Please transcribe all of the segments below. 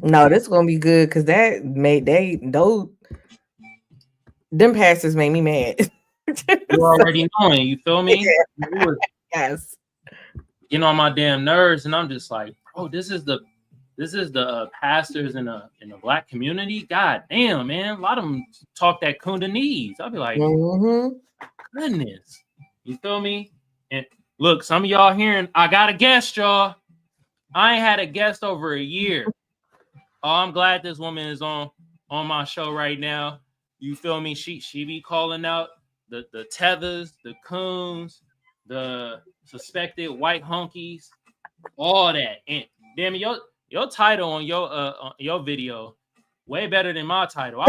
No, this is gonna be good because that made them passes made me mad. You already knowing, you feel me? Yeah. Yes. Getting on my damn nerves, and I'm just like, bro, this is the pastors in the black community. God damn, man, a lot of them talk that Kundanese. I'll be like, goodness, you feel me? And look, some of y'all hearing, I got a guest, y'all. I ain't had a guest over a year. Oh, I'm glad this woman is on my show right now. You feel me? She be calling out the tethers, the coons, the suspected white hunkies, all that. And damn it, your title on your video way better than my title.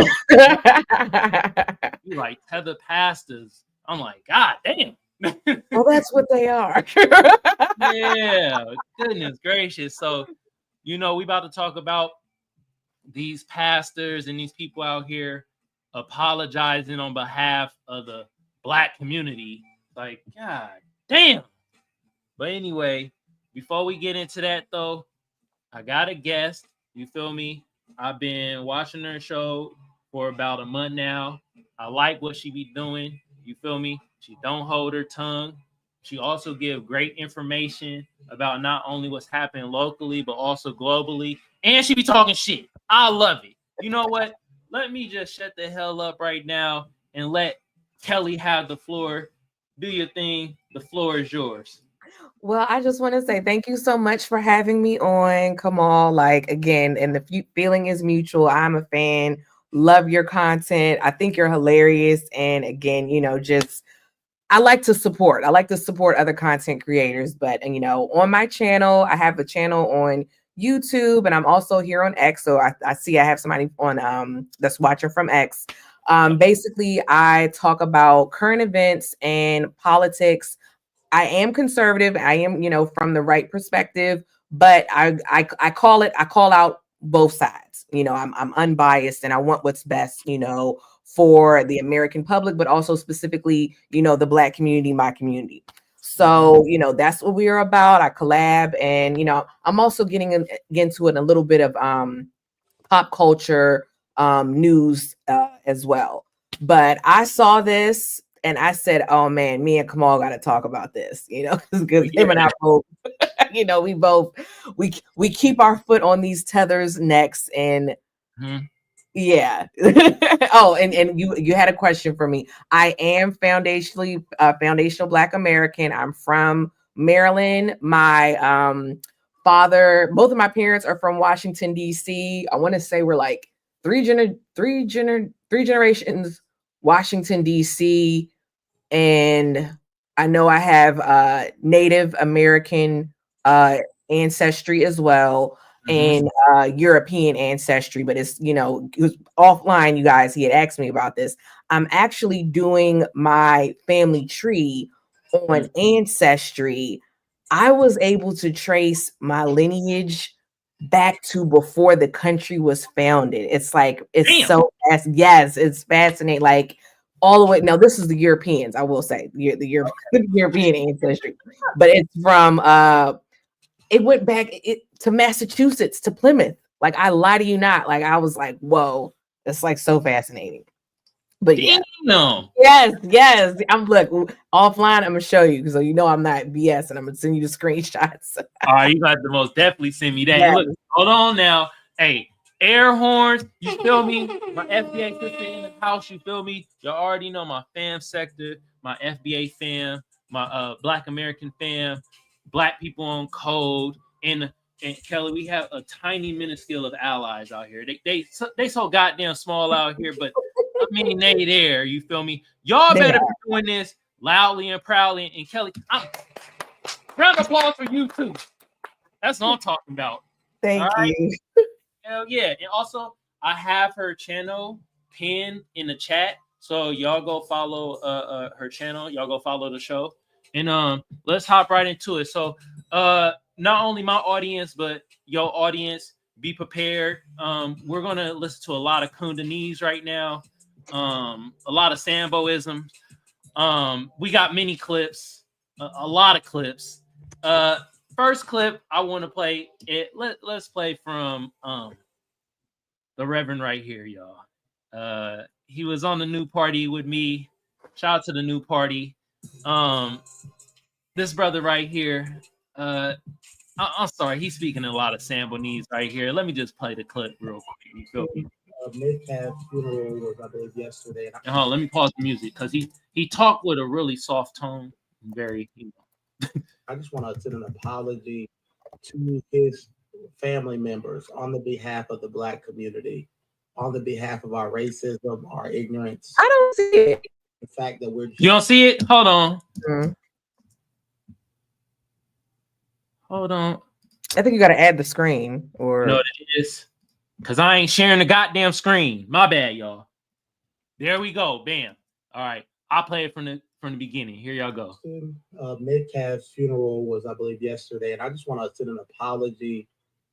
You like tether pastors. I'm like, God damn. Well, that's what they are. Yeah, goodness gracious. So, we about to talk about these pastors and these people out here apologizing on behalf of the black community. Like, God damn. But anyway, before we get into that though, I got a guest. You feel me? I've been watching her show for about a month now. I like what she be doing. You feel me? She don't hold her tongue. She also give great information about not only what's happening locally, but also globally. And she be talking shit. I love it. You know what? Let me just shut the hell up right now and let Kellie have the floor. Do your thing. The floor is yours. Well, I just want to say thank you so much for having me on, Kamal. Like, again, and the feeling is mutual. I'm a fan. Love your content. I think you're hilarious. And again, just I like to support other content creators. But, on my channel, I have a channel on YouTube, and I'm also here on X. So I see I have somebody on that's watching from X. Basically, I talk about current events and politics. I am conservative. I am, from the right perspective, but I call out both sides. I'm unbiased, and I want what's best, for the American public, but also specifically, the black community, my community. So, that's what we are about. I collab, and I'm also getting into it a little bit of pop culture news as well. But I saw this and I said, "Oh man, me and Kamal got to talk about this," because him and I both, we keep our foot on these tethers' necks, and yeah. Oh, and you had a question for me. I am foundational Black American. I'm from Maryland. My both of my parents are from Washington D.C. I want to say we're like three generations Washington D.C. and I know I have Native American ancestry as well, and European ancestry, but it was offline, you guys. He had asked me about this. I'm actually doing my family tree on Ancestry. I was able to trace my lineage back to before the country was founded. It's like, so yes, it's fascinating. Like all the way. Now, this is the Europeans, I will say, the European ancestry, but it's from it went back to Massachusetts, to Plymouth. Like, I lie to you not. Like, I was like, whoa, it's like so fascinating. But yeah, yes. I'm offline. I'm gonna show you because I'm not BS, and I'm gonna send you the screenshots. All right, you got to most definitely send me that. Yes. Look, hold on now. Hey, air horns. You feel me? My FBA sister in the house. You feel me? You already know my fam sector, my FBA fam, my Black American fam, Black people on code, and Kellie, we have a tiny minuscule of allies out here. They so goddamn small out here, but I mean they there. You feel me? Y'all better be doing this loudly and proudly. And Kellie, round of applause for you too. That's what I'm talking about. Thank you. Hell yeah. And also, I have her channel pinned in the chat. So y'all go follow her channel. Y'all go follow the show. And let's hop right into it. So not only my audience, but your audience, be prepared. We're gonna listen to a lot of Kundanese right now, a lot of Samboism. We got many clips, a lot of clips. First clip I want to play it. Let's play from the Reverend right here, y'all. He was on the new party with me. Shout out to the new party. This brother right here. I'm sorry, he's speaking a lot of Sambonese right here. Let me just play the clip real quick. You feel me? Metcalf funeral was, I believe, yesterday. Let me pause the music because he talked with a really soft tone, very. I just want to send an apology to his family members on the behalf of the Black community, on the behalf of our racism, our ignorance. I don't see it. The fact that we're You don't see it? Hold on. Hold on. I think you got to add the screen, or no, it is because I ain't sharing the goddamn screen. My bad, y'all. There we go. Bam. All right, I'll play it from the beginning. Here y'all go. Metcalf's funeral was, I believe, yesterday, and I just want to send an apology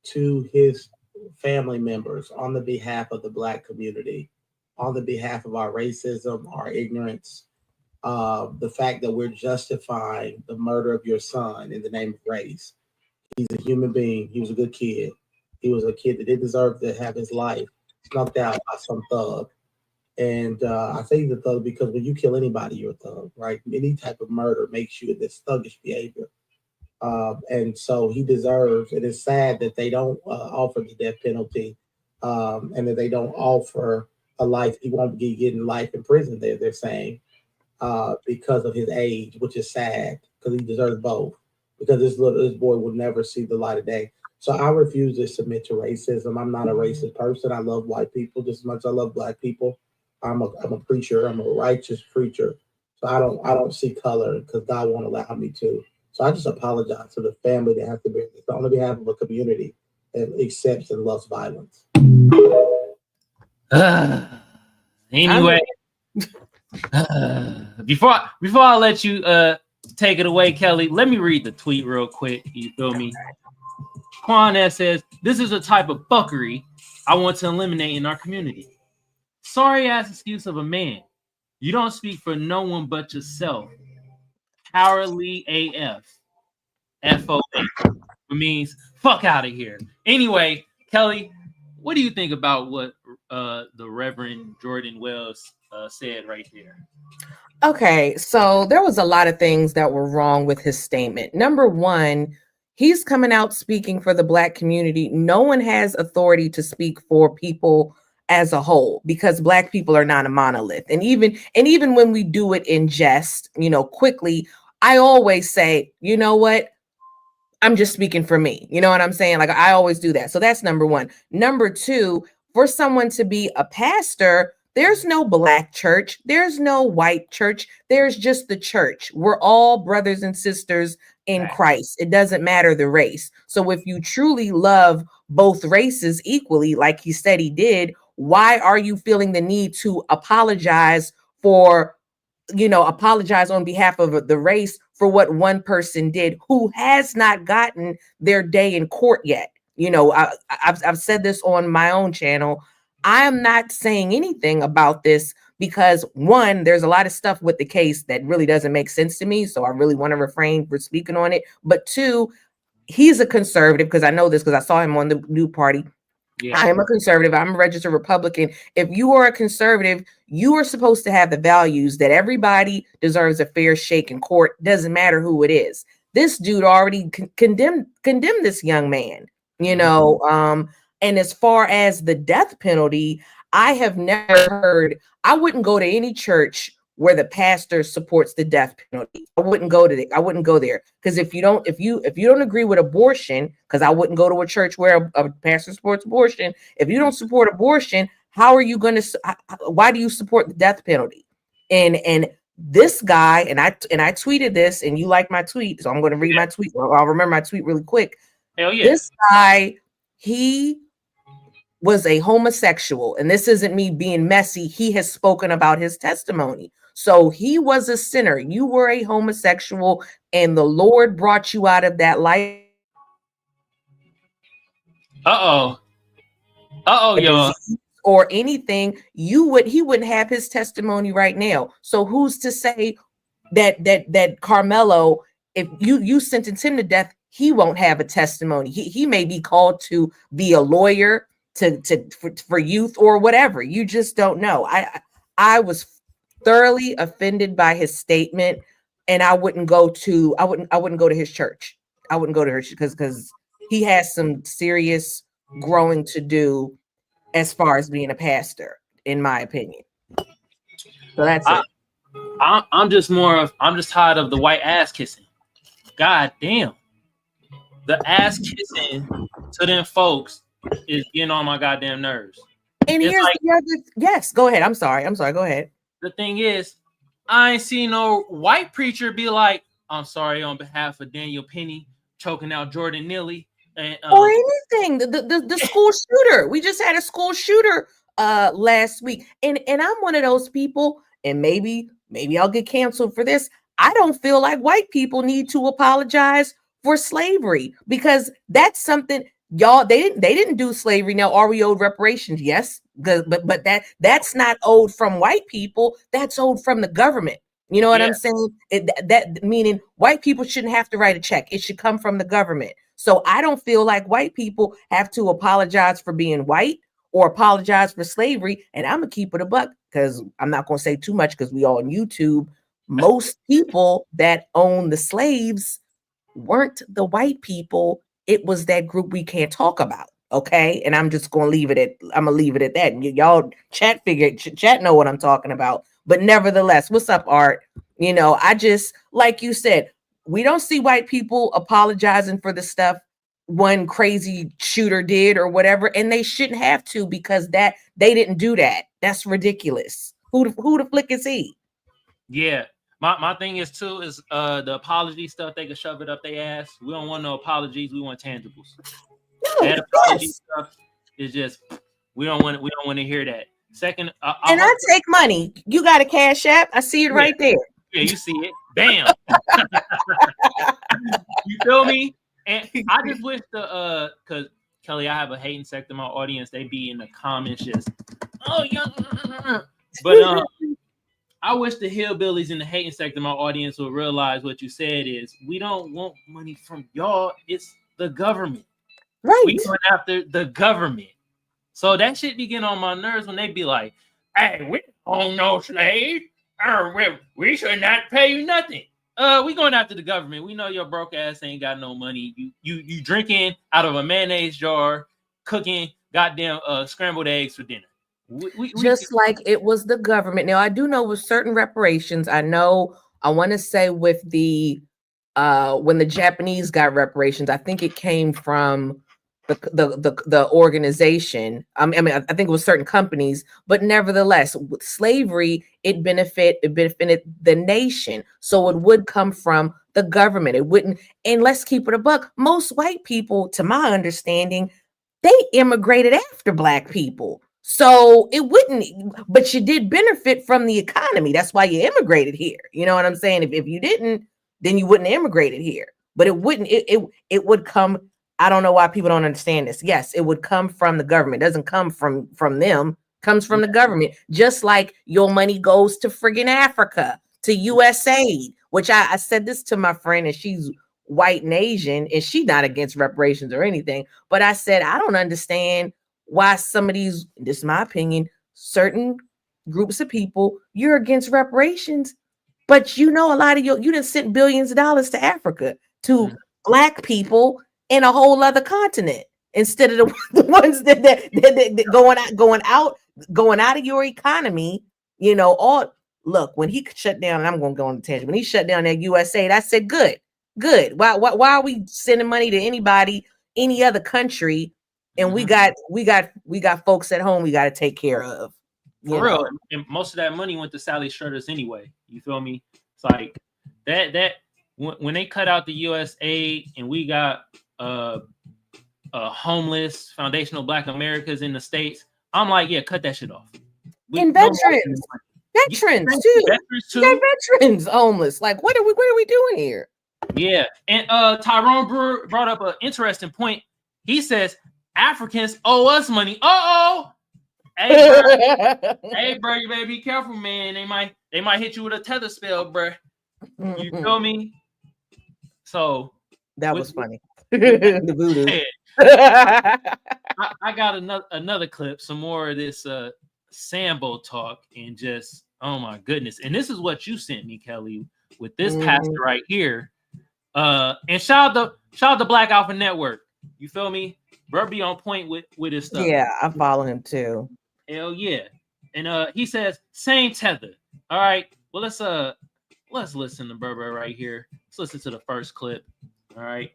to his family members on the behalf of the Black community, on the behalf of our racism, our ignorance, the fact that we're justifying the murder of your son in the name of race. He's a human being. He was a good kid. He was a kid that didn't deserve to have his life snuffed out by some thug. And I say the thug because when you kill anybody, you're a thug, right? Any type of murder makes you this thuggish behavior. And so he deserves, it is sad that they don't offer the death penalty and that they don't offer a life. He won't be getting life in prison, they're saying, because of his age, which is sad because he deserves both. Because this boy will never see the light of day. So I refuse to submit to racism. I'm not a racist person. I love white people just as much as I love Black people. I'm a preacher. I'm a righteous preacher. So I don't see color because God won't allow me to. So I just apologize to the family that have to bear this on behalf of a community that accepts and loves violence. Anyway, before I let you take it away, Kelly, let me read the tweet real quick. You feel me? Quan S says, "This is a type of fuckery I want to eliminate in our community. Sorry ass excuse of a man. You don't speak for no one but yourself. Cowardly AF. FOA. It means fuck out of here." Anyway, Kelly, what do you think about what the Reverend Jordan Wells said right there? Okay, so there was a lot of things that were wrong with his statement. Number one, he's coming out speaking for the Black community. No one has authority to speak for people as a whole because Black people are not a monolith. And even when we do it in jest, quickly, I always say, you know what? I'm just speaking for me. You know what I'm saying? Like I always do that. So that's number one. Number two, for someone to be a pastor, there's no Black church. There's no white church. There's just the church. We're all brothers and sisters in Christ. It doesn't matter the race. So if you truly love both races equally, like he said he did, why are you feeling the need to apologize on behalf of the race for what one person did who has not gotten their day in court yet? I've said this on my own channel. I am not saying anything about this because one, there's a lot of stuff with the case that really doesn't make sense to me. So I really want to refrain from speaking on it. But two, he's a conservative because I know this because I saw him on the new party. Yeah. I am a conservative. I'm a registered Republican. If you are a conservative, you are supposed to have the values that everybody deserves a fair shake in court. Doesn't matter who it is. This dude already condemned this young man, and as far as the death penalty, I have never heard, I wouldn't go to any church where the pastor supports the death penalty. I wouldn't go there because if you don't agree with abortion, because I wouldn't go to a church where a pastor supports abortion. If you don't support abortion, how are you going to? Why do you support the death penalty? And this guy, and I tweeted this, and you like my tweet, so I'm going to read my tweet. I'll remember my tweet really quick. Hell yeah! This guy, he was a homosexual, and this isn't me being messy. He has spoken about his testimony. So he was a sinner. You were a homosexual, and the Lord brought you out of that life. Uh-oh. y'all. Or anything, he wouldn't have his testimony right now. So who's to say that Karmelo, if you sentence him to death, he won't have a testimony. He may be called to be a lawyer for youth or whatever. You just don't know. I was thoroughly offended by his statement, and I wouldn't go to his church. I wouldn't go to her because he has some serious growing to do as far as being a pastor, in my opinion. So that's it. I'm just tired of the white ass kissing. God damn. The ass kissing to them folks is getting on my goddamn nerves. And it's here's like, the other, yes, go ahead. I'm sorry. Go ahead. The thing is, I ain't seen no white preacher be like, I'm sorry on behalf of Daniel Penny choking out Jordan Neely. And, or anything. The school shooter. We just had a school shooter last week. And I'm one of those people, and maybe I'll get canceled for this. I don't feel like white people need to apologize for slavery, because that's something, y'all, they didn't do slavery. Now, are we owed reparations? Yes, but that's not owed from white people. That's owed from the government. You know what I'm saying? That meaning white people shouldn't have to write a check. It should come from the government. So I don't feel like white people have to apologize for being white or apologize for slavery. And I'm gonna keep it a buck, because I'm not gonna say too much, because we all on YouTube. Most people that own the slaves weren't the white people. It was that group we can't talk about. Okay. And I'm just gonna leave it at that. And y'all chat know what I'm talking about. But nevertheless, what's up, Art? You know, I just, like you said, we don't see white people apologizing for the stuff one crazy shooter did or whatever, and they shouldn't have to, because that they didn't do that. That's ridiculous. Who the flick is he? Yeah. My thing is too is the apology stuff, they can shove it up their ass. We don't want no apologies, we want tangibles. No, that apology stuff is just, we don't want to hear that. Second, I take money. You got a Cash App? I see it right there. Yeah, you see it. Bam. You feel me? And I just wish because Kelly, I have a hating sect of my audience. They be in the comments just, oh yeah. But I wish the hillbillies in the hating sect of my audience would realize what you said is, we don't want money from y'all. It's the government. Right. We going after the government. So that shit be getting on my nerves when they be like, hey, we don't own no slaves. We should not pay you nothing. We going after the government. We know your broke ass ain't got no money. You drinking out of a mayonnaise jar, cooking goddamn scrambled eggs for dinner. Just like it was the government. Now, I do know with certain reparations, I want to say with the when the Japanese got reparations, I think it came from the organization. I mean, I think it was certain companies, but nevertheless, with slavery, it benefited the nation. So it would come from the government. It wouldn't. And let's keep it a buck. Most white people, to my understanding, they immigrated after Black people. So it wouldn't, but you did benefit from the economy. That's why you immigrated here. You know what I'm saying? If you didn't, then you wouldn't have immigrated here. But it wouldn't, it would come. I don't know why people don't understand this. Yes, it would come from the government. It doesn't come from them. It comes from the government. Just like your money goes to friggin' Africa, to USAID, which I said this to my friend, and she's white and Asian, and she's not against reparations or anything. But I said, I don't understand why some of these, this is my opinion, certain groups of people, you're against reparations, but you know a lot of you done sent billions of dollars to Africa, to Black people in a whole other continent, instead of the ones that going out of your economy. You know, when he shut down, and I'm going to go on the tangent, when he shut down that USAID, I said, good. Why are we sending money to anybody, any other country? And we got folks at home we got to take care of. For real. And most of that money went to Sally Struthers anyway. You feel me? It's like that when they cut out the USAID and we got homeless foundational Black Americas in the States, I'm like, yeah, cut that shit off. And veterans too. Veterans homeless. Like, what are we doing here? Yeah. And Tyrone Brewer brought up an interesting point. He says, Africans owe us money. Hey, bro, you better be careful, man. They might hit you with a tether spell, bro. You feel me? So that was funny. The voodoo. I got another clip, some more of this Sambo talk, and just oh my goodness. And this is what you sent me, Kelly, with this pastor right here. And shout out the Black Alpha Network. You feel me? Bro be on point with his stuff. Yeah, I follow him too. Hell yeah. And he says, same tether. All right. Well, let's listen to Berber right here. Let's listen to the first clip. All right.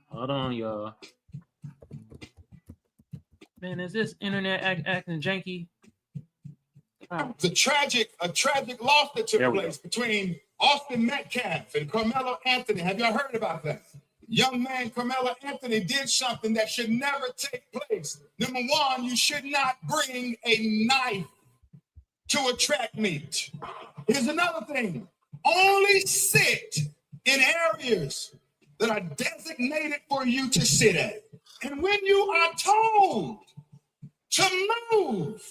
Hold on, y'all. Man, is this internet acting janky? A tragic loss that took place between Austin Metcalf and Karmelo Anthony. Have y'all heard about that? Young man Karmelo Anthony did something that should never take place. Number one, you should not bring a knife to a track meet. Here's another thing. Only sit in areas that are designated for you to sit at. And when you are told to move,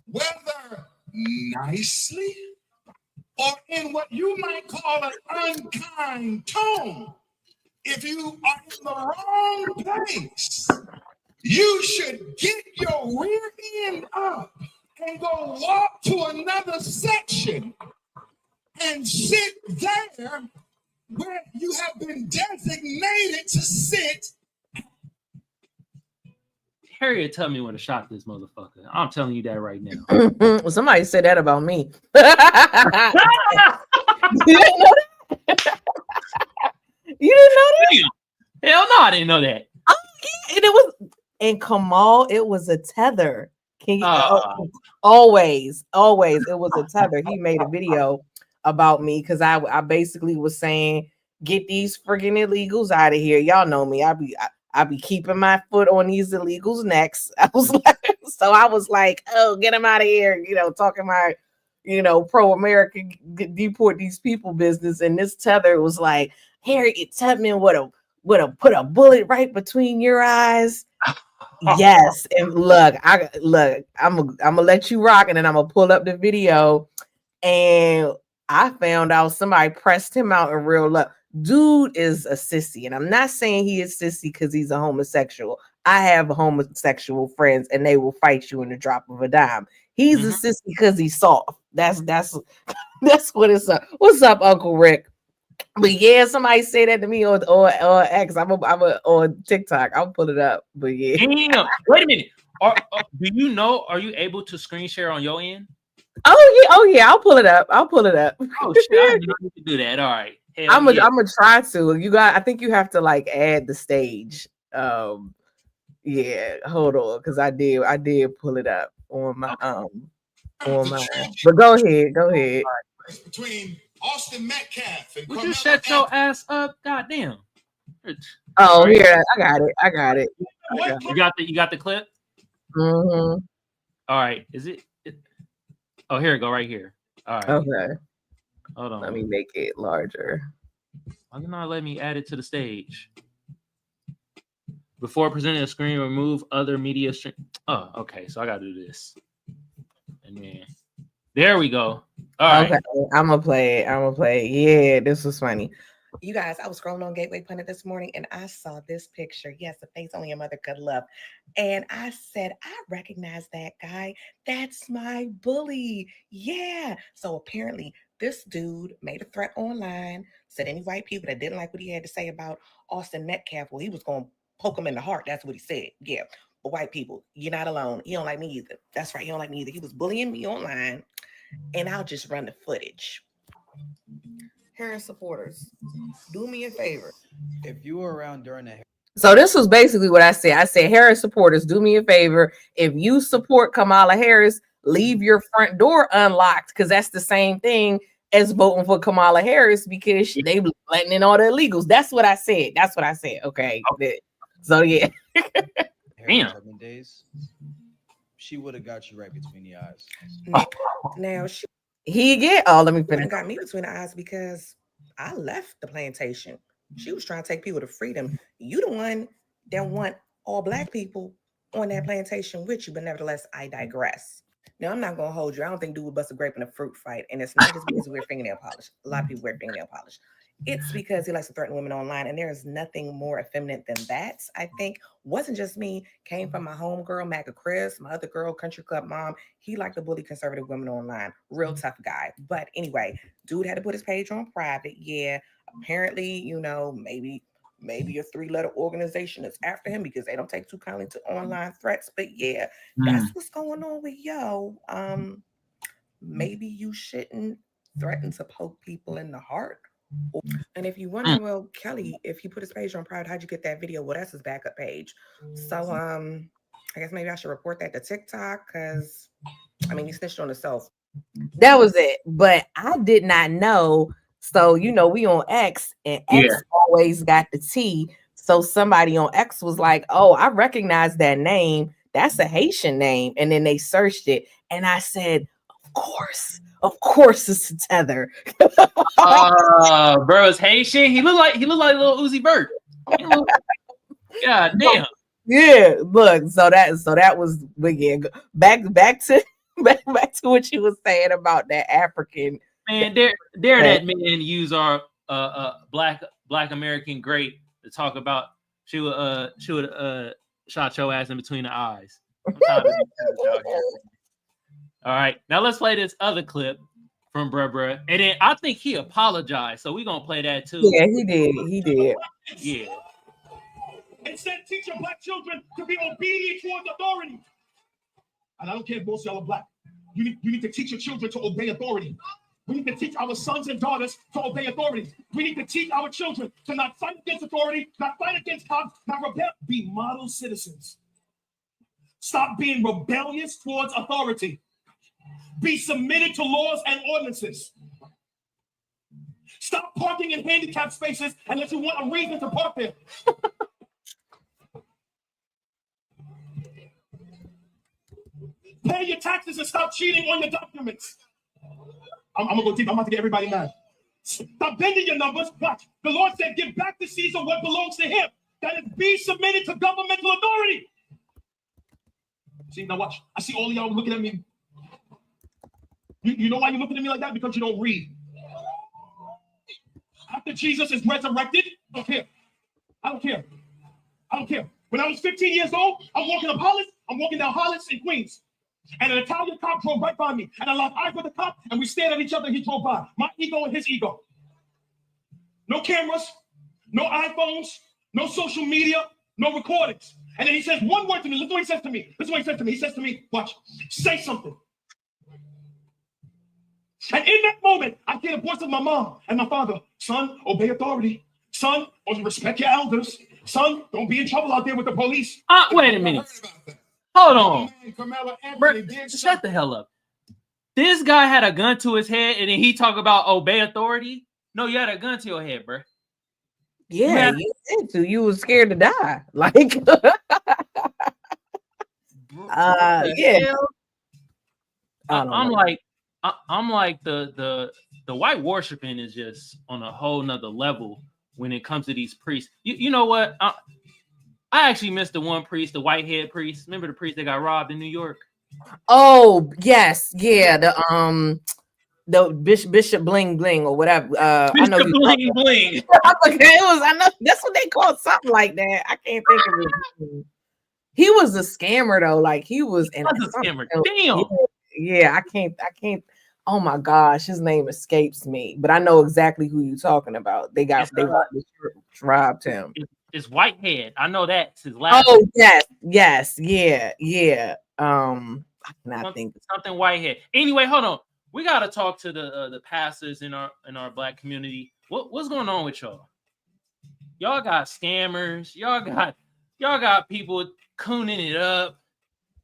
whether nicely or in what you might call an unkind tone, if you are in the wrong place, you should get your rear end up and go walk to another section and sit there where you have been designated to sit. Harriet, tell me when to shot this motherfucker. I'm telling you that right now. Well, somebody said that about me. You didn't know that? Hell no, I didn't know that. Oh, yeah. And it was in Kamal, it was a tether. Can you always it was a tether. He made a video about me because I basically was saying, get these friggin' illegals out of here. Y'all know me. I be keeping my foot on these illegals' necks. I was like, oh, get them out of here, talking my, pro-American deport these people business. And this tether was like, Harriet Tubman would have put a bullet right between your eyes. Yes. And look, I'm gonna let you rock, and then I'm gonna pull up the video. And I found out somebody pressed him out in real love. Dude is a sissy, and I'm not saying he is sissy because he's a homosexual. I have homosexual friends, and they will fight you in the drop of a dime. He's a sissy because he's soft. That's what it's up. What's up, Uncle Rick? But yeah, somebody say that to me or X. I'm on TikTok. I'll pull it up. But yeah. Damn. Wait a minute. Do you know? Are you able to screen share on your end? Oh yeah. I'll pull it up. Oh shit! I didn't know you could do that. All right. I'm gonna try to. I think you have to like add the stage. Yeah. Hold on, because I did pull it up on my But go ahead. Between Austin Metcalf and would you shut your ass up? Goddamn. Oh, here I got it. You got the clip? Mm-hmm. All right. Is it? Oh, here we go. Right here. All right. Okay. Hold on. Let me make it larger. Why not let me add it to the stage? Before presenting a screen, remove other media stream. Oh, okay. So I gotta do this. And then there we go. All right. Okay. I'm gonna play it. Yeah, this was funny. You guys, I was scrolling on Gateway Pundit this morning and I saw this picture. Yes, a face only a mother could love. And I said, I recognize that guy. That's my bully. Yeah. So apparently this dude made a threat online, said any white people that didn't like what he had to say about Austin Metcalf, well, he was going to poke him in the heart. That's what he said. Yeah. But white people, you're not alone. He don't like me either. That's right. He don't like me either. He was bullying me online. And I'll just run the footage. Harris supporters, do me a favor. If you were around during the So this was basically what I said. I said, Harris supporters, do me a favor. If you support Kamala Harris, leave your front door unlocked, because that's the same thing as voting for Kamala Harris, because they letting in all the illegals. That's what I said. Okay. So yeah. Damn. Days, she would have got you right between the eyes. Now let me finish. Got me between the eyes because I left the plantation. She was trying to take people to freedom. You the one then want all black people on that plantation with you. But nevertheless, I digress. Now, I'm not going to hold you. I don't think dude would bust a grape in a fruit fight. And it's not just because he wears fingernail polish. A lot of people wear fingernail polish. It's because he likes to threaten women online. And there is nothing more effeminate than that. I think wasn't just me. Came from my homegirl, Maca Chris, my other girl, Country Club Mom. He liked to bully conservative women online. Real tough guy. But anyway, dude had to put his page on private. Yeah. Apparently, you know, maybe a 3-letter organization is after him because they don't take too kindly to online threats. But yeah, that's what's going on with yo. Maybe you shouldn't threaten to poke people in the heart. And if you wonder, well, Kelly, if he put his page on private, how'd you get that video? Well, that's his backup page. So I guess maybe I should report that to TikTok because I mean he snitched on himself. That was it. But I did not know. So, you know, we on X and X always got the T. So somebody on X was like, oh, I recognize that name. That's a Haitian name. And then they searched it. And I said, of course it's a Tether. Bro, it's Haitian. He looked like little Uzi Vert. God damn. Yeah, look, so that was again back to what you were saying about that African. Man, dare that man use our black American great to talk about she would shot your ass in between the eyes. All right, now let's play this other clip from Bruh, and then I think he apologized, so we're gonna play that too. Yeah, he did. Yeah. Instead, teach your black children to be obedient towards authority. And I don't care if most of y'all are black. You need to teach your children to obey authority. We need to teach our sons and daughters to obey authority. We need to teach our children to not fight against authority, not fight against cops, not rebel. Be model citizens. Stop being rebellious towards authority. Be submitted to laws and ordinances. Stop parking in handicapped spaces unless you want a reason to park there. Pay your taxes and stop cheating on your documents. I'm gonna go deep. I'm about to get everybody mad. Stop bending your numbers. Watch. The Lord said, give back to Caesar what belongs to him. That is, be submitted to governmental authority. See, now watch. I see all of y'all looking at me. You know why you're looking at me like that? Because you don't read. After Jesus is resurrected, I don't care. I don't care. When I was 15 years old, I'm walking up Hollis. I'm walking down Hollis in Queens. And an Italian cop drove right by me. And I locked eyes with the cop, and we stared at each other, and he drove by. My ego and his ego. No cameras, no iPhones, no social media, no recordings. And then he says one word to me. Listen to what he says to me. He says to me, watch, say something. And in that moment, I hear the voice of my mom and my father. Son, obey authority. Son, respect your elders. Son, don't be in trouble out there with the police. Wait a minute. Hold on. Bro, shut the hell up. This guy had a gun to his head and then he talk about obey authority. No, you had a gun to your head, bro. Yeah, you did too. You was scared to die. Like, yeah. I'm like the white worshiping is just on a whole nother level when it comes to these priests. You know what? I actually missed the one priest, the white head priest. Remember the priest that got robbed in New York? Oh yes, yeah. The Bishop Bling Bling or whatever. I know Bling Bling. I know that's what they call something like that. I can't think of it. He was a scammer though. Like he was a scammer. Damn. Yeah, I can't. Oh my gosh, his name escapes me, but I know exactly who you're talking about. They robbed him. It's Whitehead. I know that's his last. Oh yes, yeah. I cannot think something Whitehead. Anyway, hold on. We gotta talk to the pastors in our black community. What's going on with y'all? Y'all got scammers. Y'all got people cooning it up.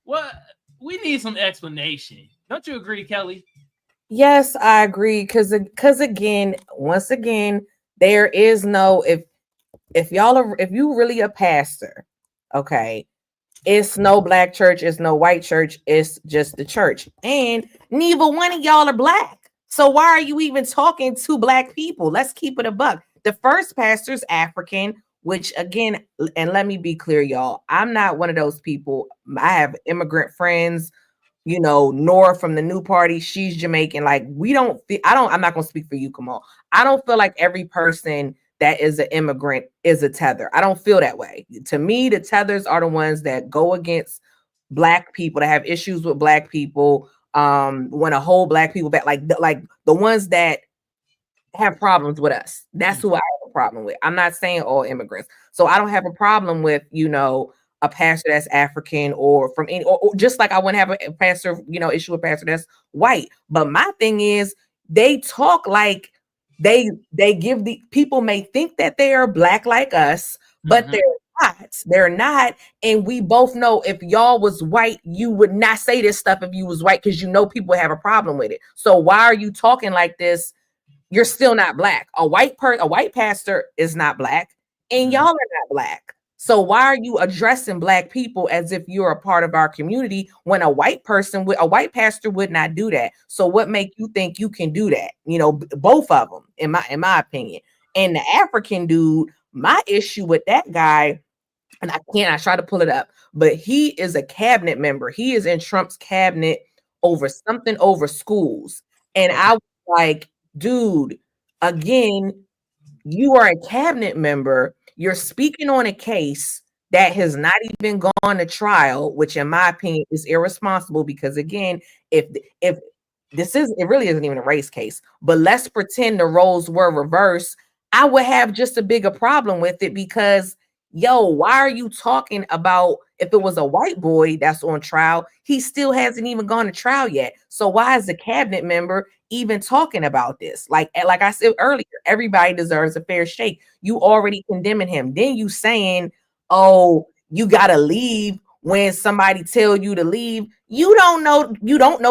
What? We need some explanation. Don't you agree, Kelly? Yes, I agree. Because once again, there is no if you really a pastor, okay, it's no black church, it's no white church, it's just the church. And neither one of y'all are black. So why are you even talking to black people? Let's keep it a buck. The first pastor's African. which again, and let me be clear, y'all, I'm not one of those people. I have immigrant friends, Nora from the New Party, she's Jamaican. Like, I'm not going to speak for you, Kamal. I don't feel like every person that is an immigrant is a tether. I don't feel that way. To me, the tethers are the ones that go against Black people, that have issues with Black people, want to hold Black people back, like the ones that have problems with us. That's who I have a problem with. I'm not saying all immigrants. So I don't have a problem with, a pastor that's African or from any, or just like I wouldn't have a pastor, issue with pastor that's white. But my thing is, they talk like they give the people may think that they are Black like us, but they're not. They're not. And we both know if y'all was white, you would not say this stuff if you was white, because people have a problem with it. So why are you talking like this? You're still not Black. A white pastor is not Black, and y'all are not Black. So why are you addressing Black people as if you're a part of our community when a white pastor would not do that? So what make you think you can do that? Both of them, in my opinion. And the African dude, my issue with that guy, and I try to pull it up, but he is a cabinet member. He is in Trump's cabinet over schools. And I was like, dude, again, you are a cabinet member. You're speaking on a case that has not even gone to trial, which in my opinion is irresponsible, because again, if it really isn't even a race case, but let's pretend the roles were reversed, I would have just a bigger problem with it, because why are you talking about, if it was a white boy that's on trial, he still hasn't even gone to trial yet. So why is the cabinet member even talking about this? Like I said earlier, everybody deserves a fair shake. You already condemning him. Then you saying, oh, you gotta leave when somebody tell you to leave. You don't know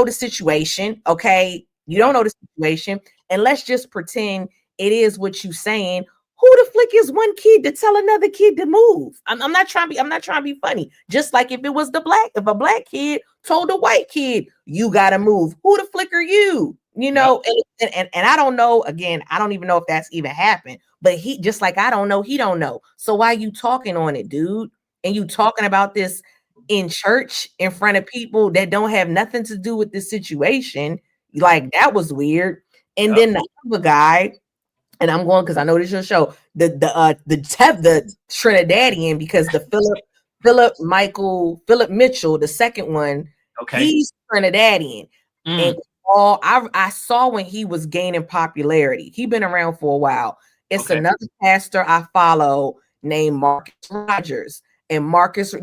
the situation. Okay. You don't know the situation. And let's just pretend it is what you saying. Who the flick is one kid to tell another kid to move? I'm not trying to be funny. Just like if a Black kid told a white kid, you gotta move. Who the flick are you? And I don't know. Again, I don't even know if that's even happened. But he, just like I don't know, he don't know. So why you talking on it, dude? And you talking about this in church in front of people that don't have nothing to do with this situation? Like, that was weird. And then the other guy. And I'm going because I know this is your show. The Trinidadian, because the Philip Mitchell, the second one, he's Trinidadian. And I saw when he was gaining popularity. He's been around for a while. It's another pastor I follow named Marcus Rogers. And Marcus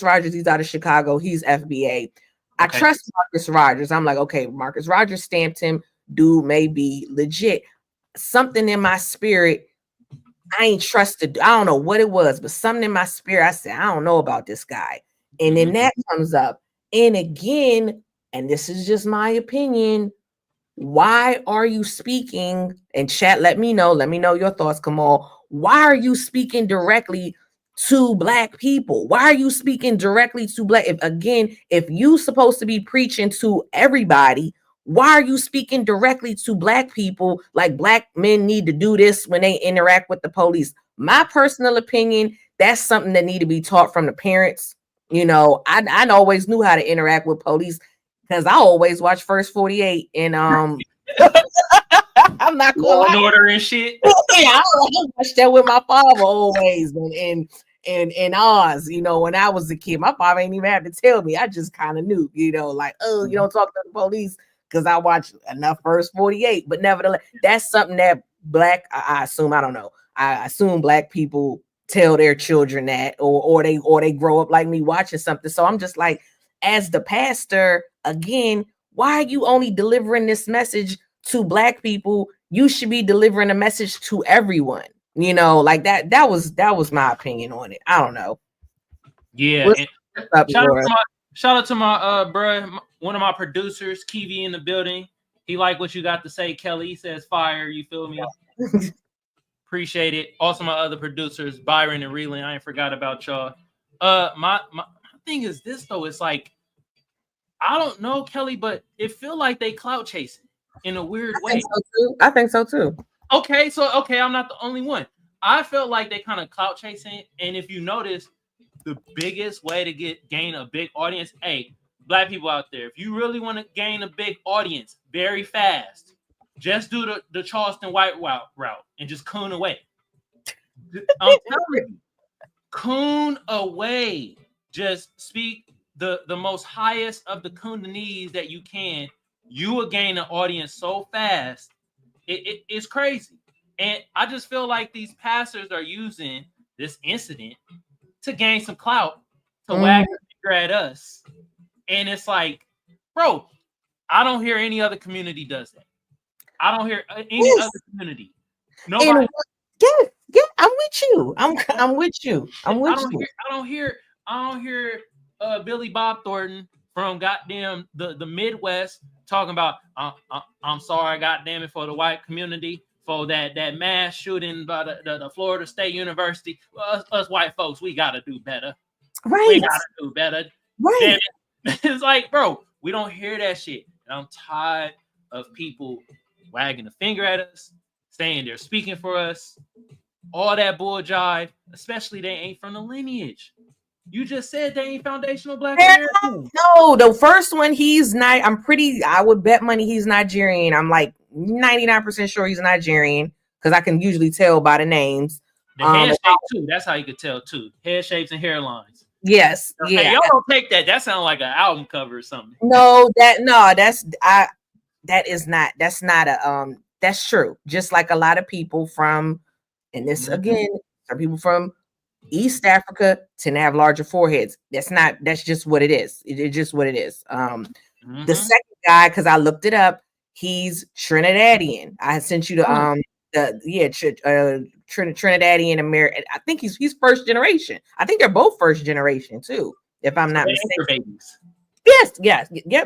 Rogers, he's out of Chicago. He's FBA. I trust Marcus Rogers. I'm like, okay, Marcus Rogers stamped him. Dude may be legit. Something in my spirit, I ain't trusted. I don't know what it was, but something in my spirit, I said, I don't know about this guy. And then that comes up. And again, and this is just my opinion, why are you speaking? And chat, let me know your thoughts, Kamal. Why are you speaking directly to Black people? Why are you speaking directly to Black? If you supposed to be preaching to everybody, why are you speaking directly to Black people? Like, Black men need to do this when they interact with the police. My personal opinion, that's something that need to be taught from the parents. I always knew how to interact with police because I always watch First 48 and I'm not going Law and Order and shit. Yeah, I watched that with my father always, and Oz, when I was a kid. My father ain't even have to tell me. I just kind of knew, like, oh, you don't talk to the police, because I watched enough First 48. But nevertheless, that's something that Black, I assume, I don't know. I assume Black people tell their children that, or they grow up like me watching something. So I'm just like, as the pastor, again, why are you only delivering this message to Black people? You should be delivering a message to everyone. Like that. That was my opinion on it. I don't know. Yeah. Shout out to my bro, one of my producers, Kiveon, in the building. He liked what you got to say, Kelly. He says fire. You feel me? Appreciate it. Also, my other producers, Byron and Reeland. I ain't forgot about y'all. My thing is this though. It's like, I don't know, Kelly, but it feel like they clout chasing in a weird way. I think so too. Okay, I'm not the only one. I felt like they kind of clout chasing. And if you notice, the biggest way to gain a big audience, hey, black people out there, if you really want to gain a big audience very fast, just do the Charleston White route and just coon away. I'm telling you, coon away. Just speak the most highest of the Kundalini's that you can. You will gain an audience so fast. It's crazy. And I just feel like these pastors are using this incident to gain some clout, to wag their finger at us. And it's like, bro, I don't hear any other community does that. I don't hear any other community. Nobody. Yeah, I'm with you. I'm with you. I'm with you. I don't hear Billy Bob Thornton from goddamn the Midwest talking about I'm sorry, goddamn it, for the white community, for that mass shooting by the Florida State University. Us white folks, we gotta do better. Right. We gotta do better. Right. It's like, bro, we don't hear that shit. And I'm tired of people wagging the finger at us, saying they're speaking for us, all that bull jive, especially they ain't from the lineage. You just said they ain't foundational black Americans. No, the first one, he's not. I would bet money he's Nigerian. I'm like 99% sure he's Nigerian because I can usually tell by the names. The head shape too. That's how you could tell too. Head shapes and hairlines. Yes. Yeah. Hey, y'all don't take that. That sounds like an album cover or something. That's true. Just like a lot of people from, and this again, some people from East Africa tend to have larger foreheads. That's just what it is. It's just what it is. The second guy, because I looked it up, he's Trinidadian. I sent you Trinidadian American. I think he's first generation. I think they're both first generation too, if I'm not mistaken. Yes.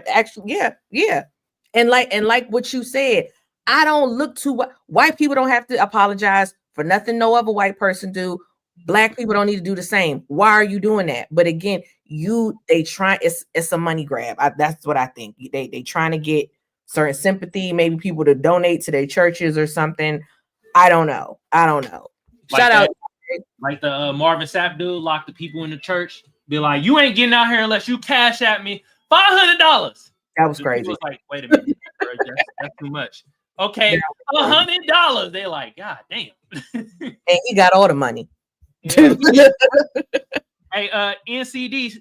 Actually, yeah. And like what you said, I don't look to white people don't have to apologize for nothing no other white person do. Black people don't need to do the same. Why are you doing that? But again, it's a money grab. That's what I think. They trying to get certain sympathy, maybe people to donate to their churches or something. I don't know. Shout out. Like the Marvin Sapp dude locked the people in the church. Be like, you ain't getting out here unless you cash at me $500. That was crazy. Was like, wait a minute, bro, that's too much. Okay, $100. They're like, God damn. And he got all the money. Yeah. Hey, NCD,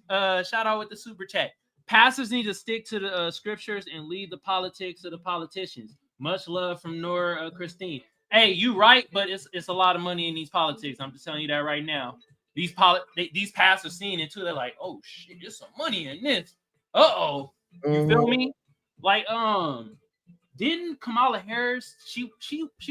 shout out with the super chat. Pastors need to stick to the scriptures and leave the politics to the politicians. Much love from Nora Christine. Hey, you right, but it's a lot of money in these politics. I'm just telling you that right now. These pastors seeing it too. They're like, oh shit, there's some money in this. You feel me? Like, didn't Kamala Harris? She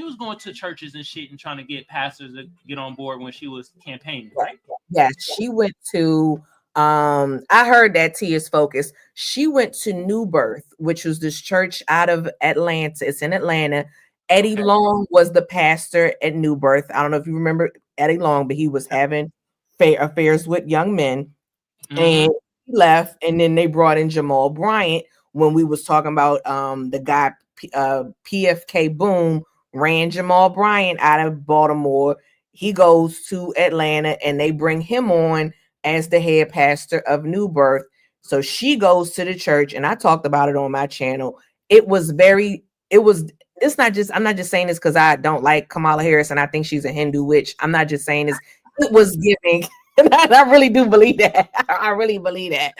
was going to churches and shit and trying to get pastors to get on board when she was campaigning, right? Yeah, she went to. I heard that T is focused. She went to New Birth, which was this church out of Atlanta. It's in Atlanta. Eddie Long was the pastor at New Birth. I don't know if you remember Eddie Long, but he was having affairs with young men, and he left. And then they brought in Jamal Bryant when we was talking about the guy PFK Boom ran Jamal Bryant out of Baltimore. He goes to Atlanta, and they bring him on as the head pastor of New Birth. So she goes to the church, and I talked about it on my channel. It's not just, I'm not just saying this because I don't like Kamala Harris and I think she's a Hindu witch. I'm not just saying this. It was giving. And I really do believe that. I really believe that.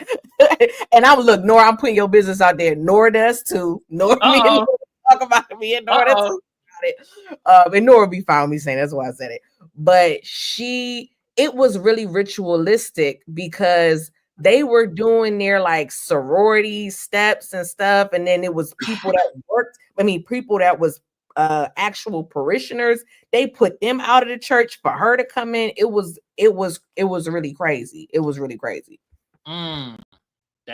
And Nora, I'm putting your business out there. Nora does too. Nora, me and Nora talk about it. Me and Nora talk about it. And Nora be fine with me saying that's why I said it. But it was really ritualistic because they were doing their like sorority steps and stuff. And then it was people that worked. People that was actual parishioners. They put them out of the church for her to come in. It was really crazy. It was really crazy.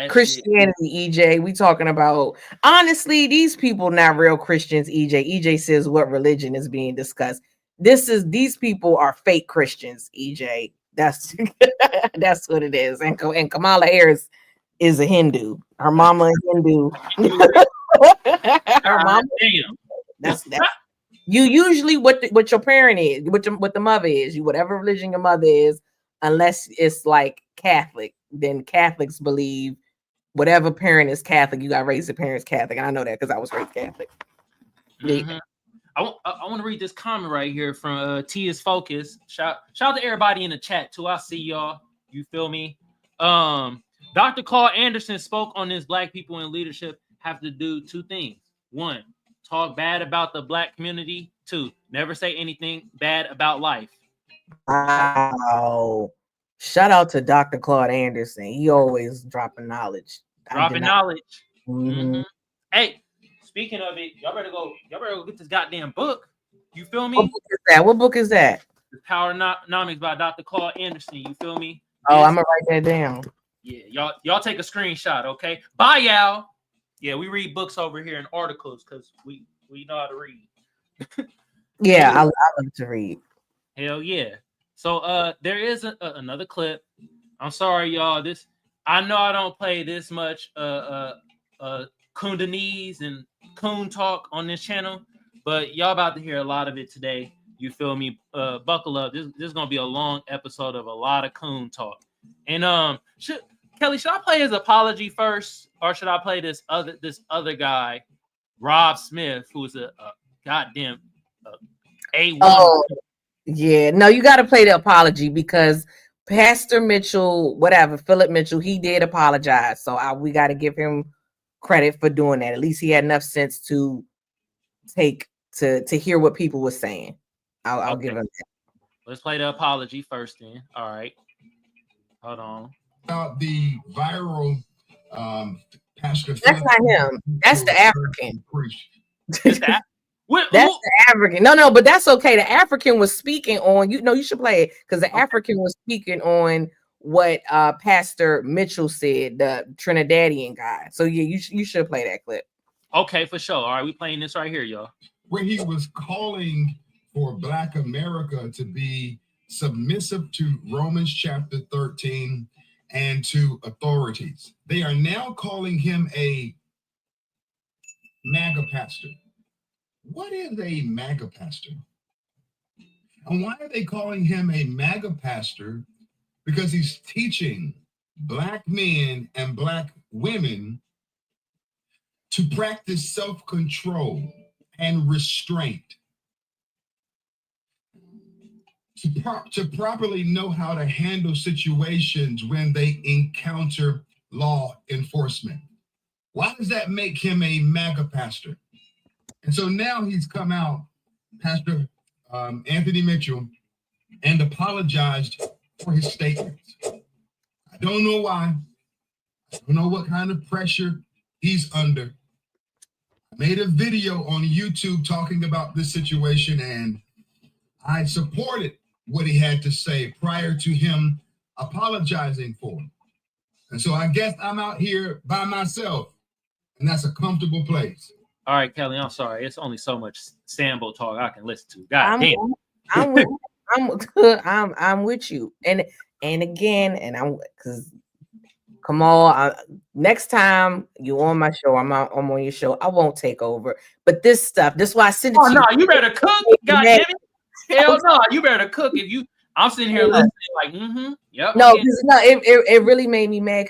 Christianity, EJ. We talking about, honestly, these people not real Christians, EJ. EJ says what religion is being discussed. These people are fake Christians, EJ. That's what it is. And Kamala Harris is a Hindu. Her mama a Hindu. Her mama. Damn. That's You usually what your parent is, what the mother is, you whatever religion your mother is, unless it's like Catholic, then Catholics believe whatever parent is Catholic, you got raised the parents Catholic. And I know that because I was raised Catholic. Mm-hmm. I want to read this comment right here from T is Focus. Shout out to everybody in the chat too. I see y'all. You feel me? Dr. Carl Anderson spoke on this. Black people in leadership have to do two things. One, talk bad about the black community. Two, never say anything bad about life. Wow. Shout out to Dr. Claude Anderson. He always dropping knowledge. Dropping knowledge. Mm-hmm. Hey, speaking of it, y'all better go get this goddamn book. You feel me? What book is that? What book is that? The Powernomics by Dr. Claude Anderson. You feel me? Oh, I'm gonna write that down. Yeah, y'all take a screenshot, okay? Bye, y'all. Yeah, we read books over here and articles because we know how to read. Yeah, I love to read. Hell yeah. So there is another clip. I'm sorry, y'all. I know I don't play this much Kundanese and Coon talk on this channel, but y'all about to hear a lot of it today. You feel me? Buckle up. This is gonna be a long episode of a lot of Coon talk. And Kelly, should I play his apology first, or should I play this other guy, Rob Smith, who's a goddamn A1? Oh, yeah. No, you got to play the apology because Pastor Mitchell, Philip Mitchell, he did apologize. So we got to give him credit for doing that. At least he had enough sense to hear what people were saying. I'll give him that. Let's play the apology first then. All right. Hold on. The viral Pastor. That's not him. That's the African. That's the African. No, but that's okay. The African was speaking on, you should play it because the African was speaking on what Pastor Mitchell said, the Trinidadian guy. So yeah, you should play that clip. Okay, for sure. All right, we playing this right here, y'all. Where he was calling for Black America to be submissive to Romans chapter 13 and to authorities. They are now calling him a MAGA pastor. What is a MAGA pastor? And why are they calling him a MAGA pastor? Because he's teaching Black men and Black women to practice self-control and restraint, to properly know how to handle situations when they encounter law enforcement. Why does that make him a MAGA pastor? And so now he's come out, Pastor Anthony Mitchell, and apologized for his statements. I don't know why. I don't know what kind of pressure he's under. I made a video on YouTube talking about this situation, and I supported what he had to say prior to him apologizing for it. And so I guess I'm out here by myself, and that's a comfortable place. All right, Kelly, I'm sorry. It's only so much Sambo talk I can listen to. God damn. I'm with you. And again, and I'm because Kamal, next time you on my show, I'm on your show. I won't take over. But this stuff, this is why I send it to you. Oh no, you better cook. God damn it. Hell no, you better cook. I'm sitting here listening like, yep. No, it really made me mad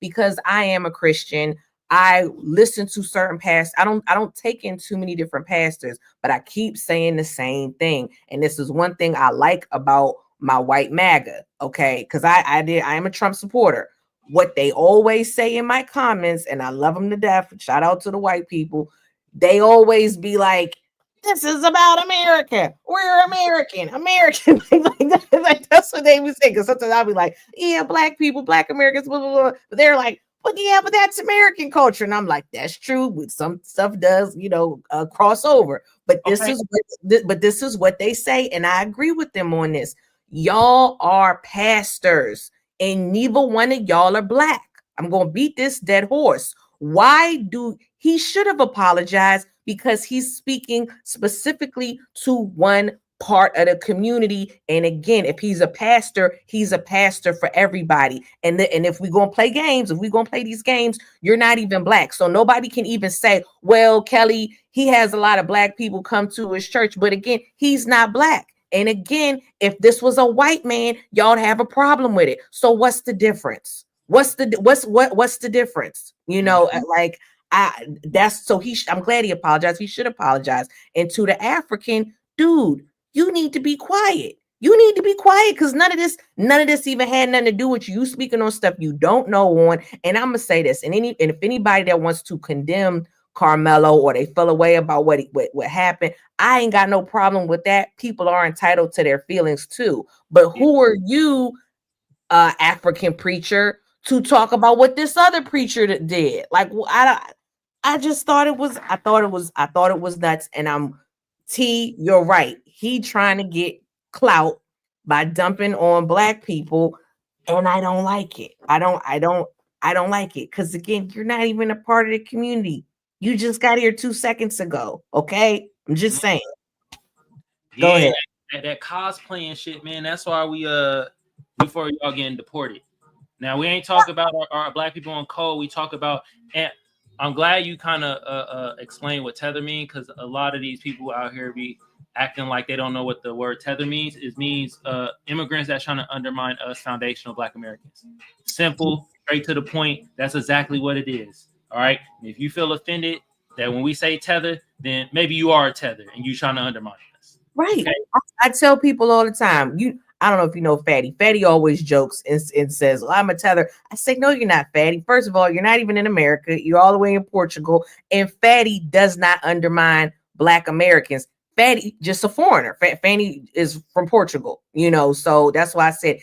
because I am a Christian. I listen to certain pastors. I don't take in too many different pastors, but I keep saying the same thing. And this is one thing I like about my white MAGA, okay? Because I am a Trump supporter. What they always say in my comments, and I love them to death. Shout out to the white people. They always be like, "This is about America. We're American." Like that's what they would say. Because sometimes I'll be like, "Yeah, Black people, Black Americans, blah blah blah." But they're like, "But yeah, but that's American culture." And I'm like, "That's true. With some stuff does, cross over." But this is what they say, and I agree with them on this. Y'all are pastors, and neither one of y'all are Black. I'm gonna beat this dead horse. He should have apologized because he's speaking specifically to one part of the community. And again, if he's a pastor for everybody. And if we're gonna play games, if we're gonna play these games, you're not even black. So nobody can even say, well, Kelly, he has a lot of black people come to his church, but again, he's not black. And again, if this was a white man, y'all have a problem with it. So what's the difference? What's the difference? You know, like I'm glad he apologized. He should apologize. And to the African dude, you need to be quiet. You need to be quiet because none of this even had nothing to do with you speaking on stuff you don't know on. And I'm gonna say this, and if anybody that wants to condemn Karmelo or they feel away about what happened, I ain't got no problem with that. People are entitled to their feelings too. But who are you, African preacher, to talk about what this other preacher did? Like, I just thought it was nuts. And you're right. He trying to get clout by dumping on black people, and I don't like it. I don't like it because again, you're not even a part of the community. You just got here 2 seconds ago. Okay, I'm just saying. Go ahead. That cosplaying shit, man. That's why we before y'all getting deported. Now we ain't talk about our black people on code. We talk about, and I'm glad you kind of explained what tether means, because a lot of these people out here be acting like they don't know what the word tether means. It means immigrants that's trying to undermine us foundational black Americans. Simple, straight to the point. That's exactly what it is. All right. And if you feel offended that when we say tether, then maybe you are a tether and you trying to undermine us. Right. Okay? I tell people all the time, I don't know if you know Fatty. Fatty always jokes and says, well, I'm a tether. I say, no, you're not, Fatty. First of all, you're not even in America. You're all the way in Portugal. And Fatty does not undermine black Americans. Fatty, just a foreigner. Fatty is from Portugal, you know, so that's why I said.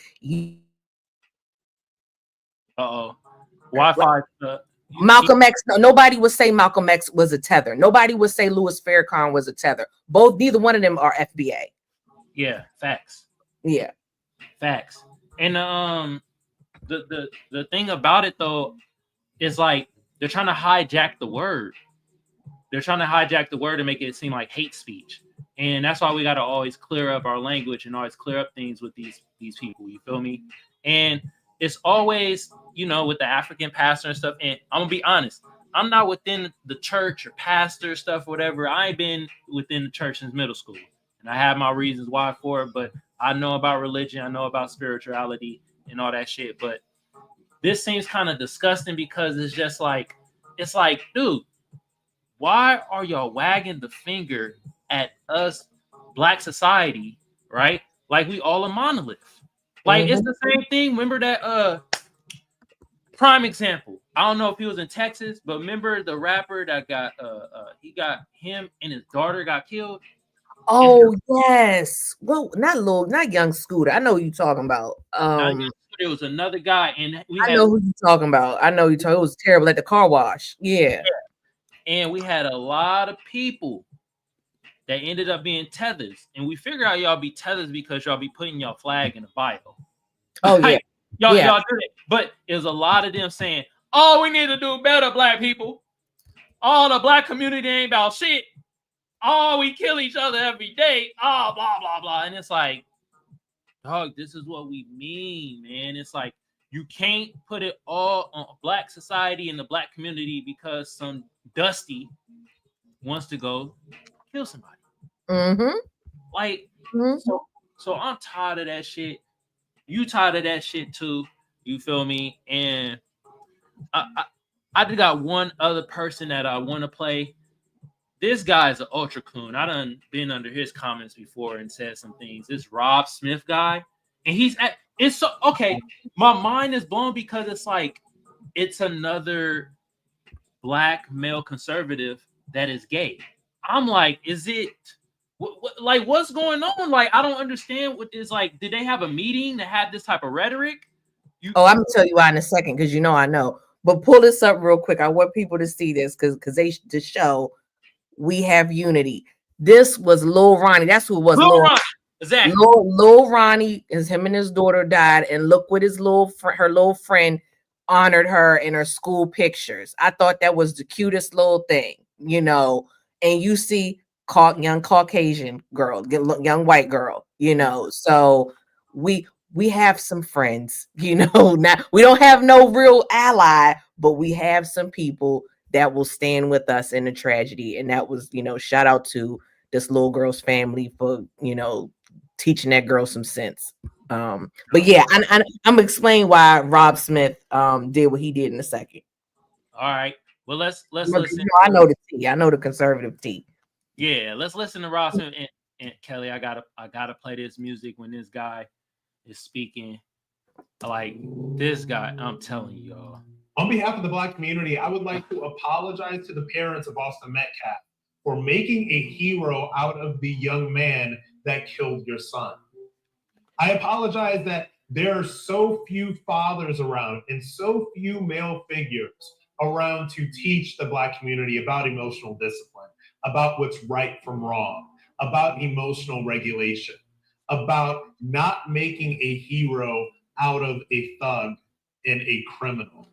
Wi-Fi. Malcolm X. No, nobody would say Malcolm X was a tether. Nobody would say Louis Farrakhan was a tether. Neither one of them are FBA. Yeah, facts. Yeah, facts. And the thing about it though is like they're trying to hijack the word. They're trying to hijack the word and make it seem like hate speech. And that's why we got to always clear up our language and always clear up things with these people. You feel me? And it's always, you know, with the African pastor and stuff. And I'm gonna be honest, I'm not within the church or pastor stuff, whatever. I ain't been within the church since middle school, and I have my reasons why for it. But I know about religion, I know about spirituality and all that shit. But this seems kind of disgusting because it's just like, dude, why are y'all wagging the finger at us, black society, right? Like we all a monolith. Like it's the same thing. Remember that prime example. I don't know if he was in Texas, but remember the rapper that got him and his daughter got killed. Oh yes. Well, not young Scooter. I know who you talking about. There was another guy, and I know who you talking about. It was terrible at the car wash. Yeah. And we had a lot of people that ended up being tethers, and we figure out y'all be tethers because y'all be putting y'all flag in the Bible. Oh yeah. Y'all do it. But it was a lot of them saying, "Oh, we need to do better, black people. Oh, the black community ain't about shit. Oh, we kill each other every day. Oh, blah, blah, blah." And it's like, dog, this is what we mean, man. It's like you can't put it all on black society and the black community because some dusty wants to go kill somebody. Like, so I'm tired of that shit. You tired of that shit too. You feel me? And I just got one other person that I want to play. This guy's an ultra coon. I done been under his comments before and said some things. This Rob Smith guy, and it's so okay. My mind is blown because it's like it's another black male conservative that is gay. I'm like, is it like what's going on? Like, I don't understand what is like. Did they have a meeting to have this type of rhetoric? I'm gonna tell you why in a second because you know I know. But pull this up real quick. I want people to see this because they to show we have unity. This was Lil Ronnie. That's who it was. Lil Ronnie. Exactly. Lil Ronnie is him and his daughter died, and look what her little friend honored her in her school pictures. I thought that was the cutest little thing, you know. And you see young Caucasian girl, young white girl, you know. So we have some friends, you know. Now we don't have no real ally, but we have some people that will stand with us in the tragedy. And that was, you know, shout out to this little girl's family for, you know, teaching that girl some sense. But yeah, I'm gonna explain why Rob Smith did what he did in a second. All right. Well, let's You listen. know, I know the tea. I know the conservative tea. Yeah, let's listen to Rob Smith and Kelly. I gotta play this music when this guy is speaking. Like this guy, I'm telling you, y'all. On behalf of the Black community, I would like to apologize to the parents of Austin Metcalf for making a hero out of the young man that killed your son. I apologize that there are so few fathers around and so few male figures around to teach the Black community about emotional discipline, about what's right from wrong, about emotional regulation, about not making a hero out of a thug and a criminal.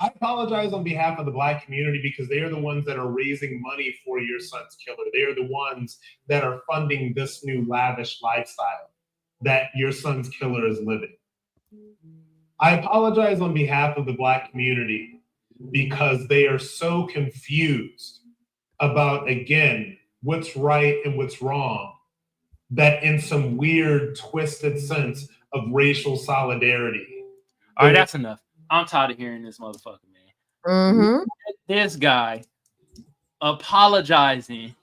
I apologize on behalf of the Black community because they are the ones that are raising money for your son's killer. They are the ones that are funding this new lavish lifestyle that your son's killer is living. I apologize on behalf of the Black community because they are so confused about, again, what's right and what's wrong, that in some weird, twisted sense of racial solidarity. All right, that's enough. I'm tired of hearing this motherfucker, man. Mm-hmm. This guy apologizing,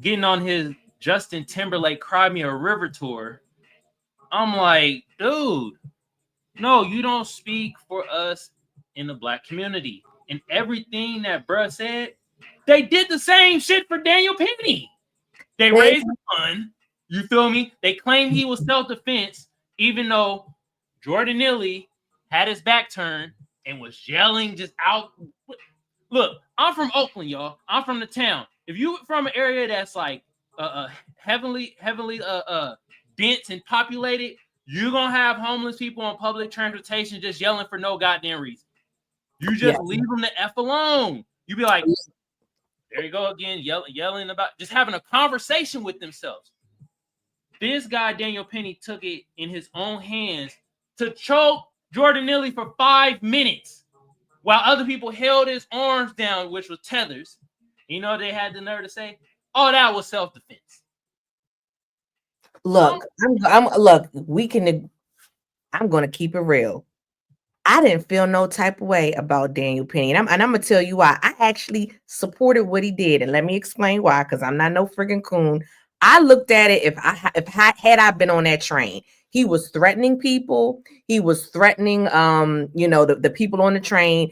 getting on his Justin Timberlake Cry Me a River tour. I'm like, dude, no, you don't speak for us in the Black community. And everything that bruh said, they did the same shit for Daniel Penny. They raised the fund. You feel me? They claimed he was self-defense, even though Jordan Neely had his back turned and was yelling just out. Look, I'm from Oakland, y'all. I'm from the town. If you from an area that's like heavily dense and populated, you're gonna have homeless people on public transportation just yelling for no goddamn reason. You just leave them the F alone. You be like, there you go again, yelling about just having a conversation with themselves. This guy, Daniel Penny, took it in his own hands to choke Jordan Neely for 5 minutes while other people held his arms down, which was tethers. You know, they had the nerve to say, oh, that was self-defense. Look, I'm gonna keep it real. I didn't feel no type of way about Daniel Penny. And I'm gonna tell you why. I actually supported what he did. And let me explain why, because I'm not no friggin' coon. I looked at it, if I had been on that train, he was threatening people, he was threatening you know, the people on the train.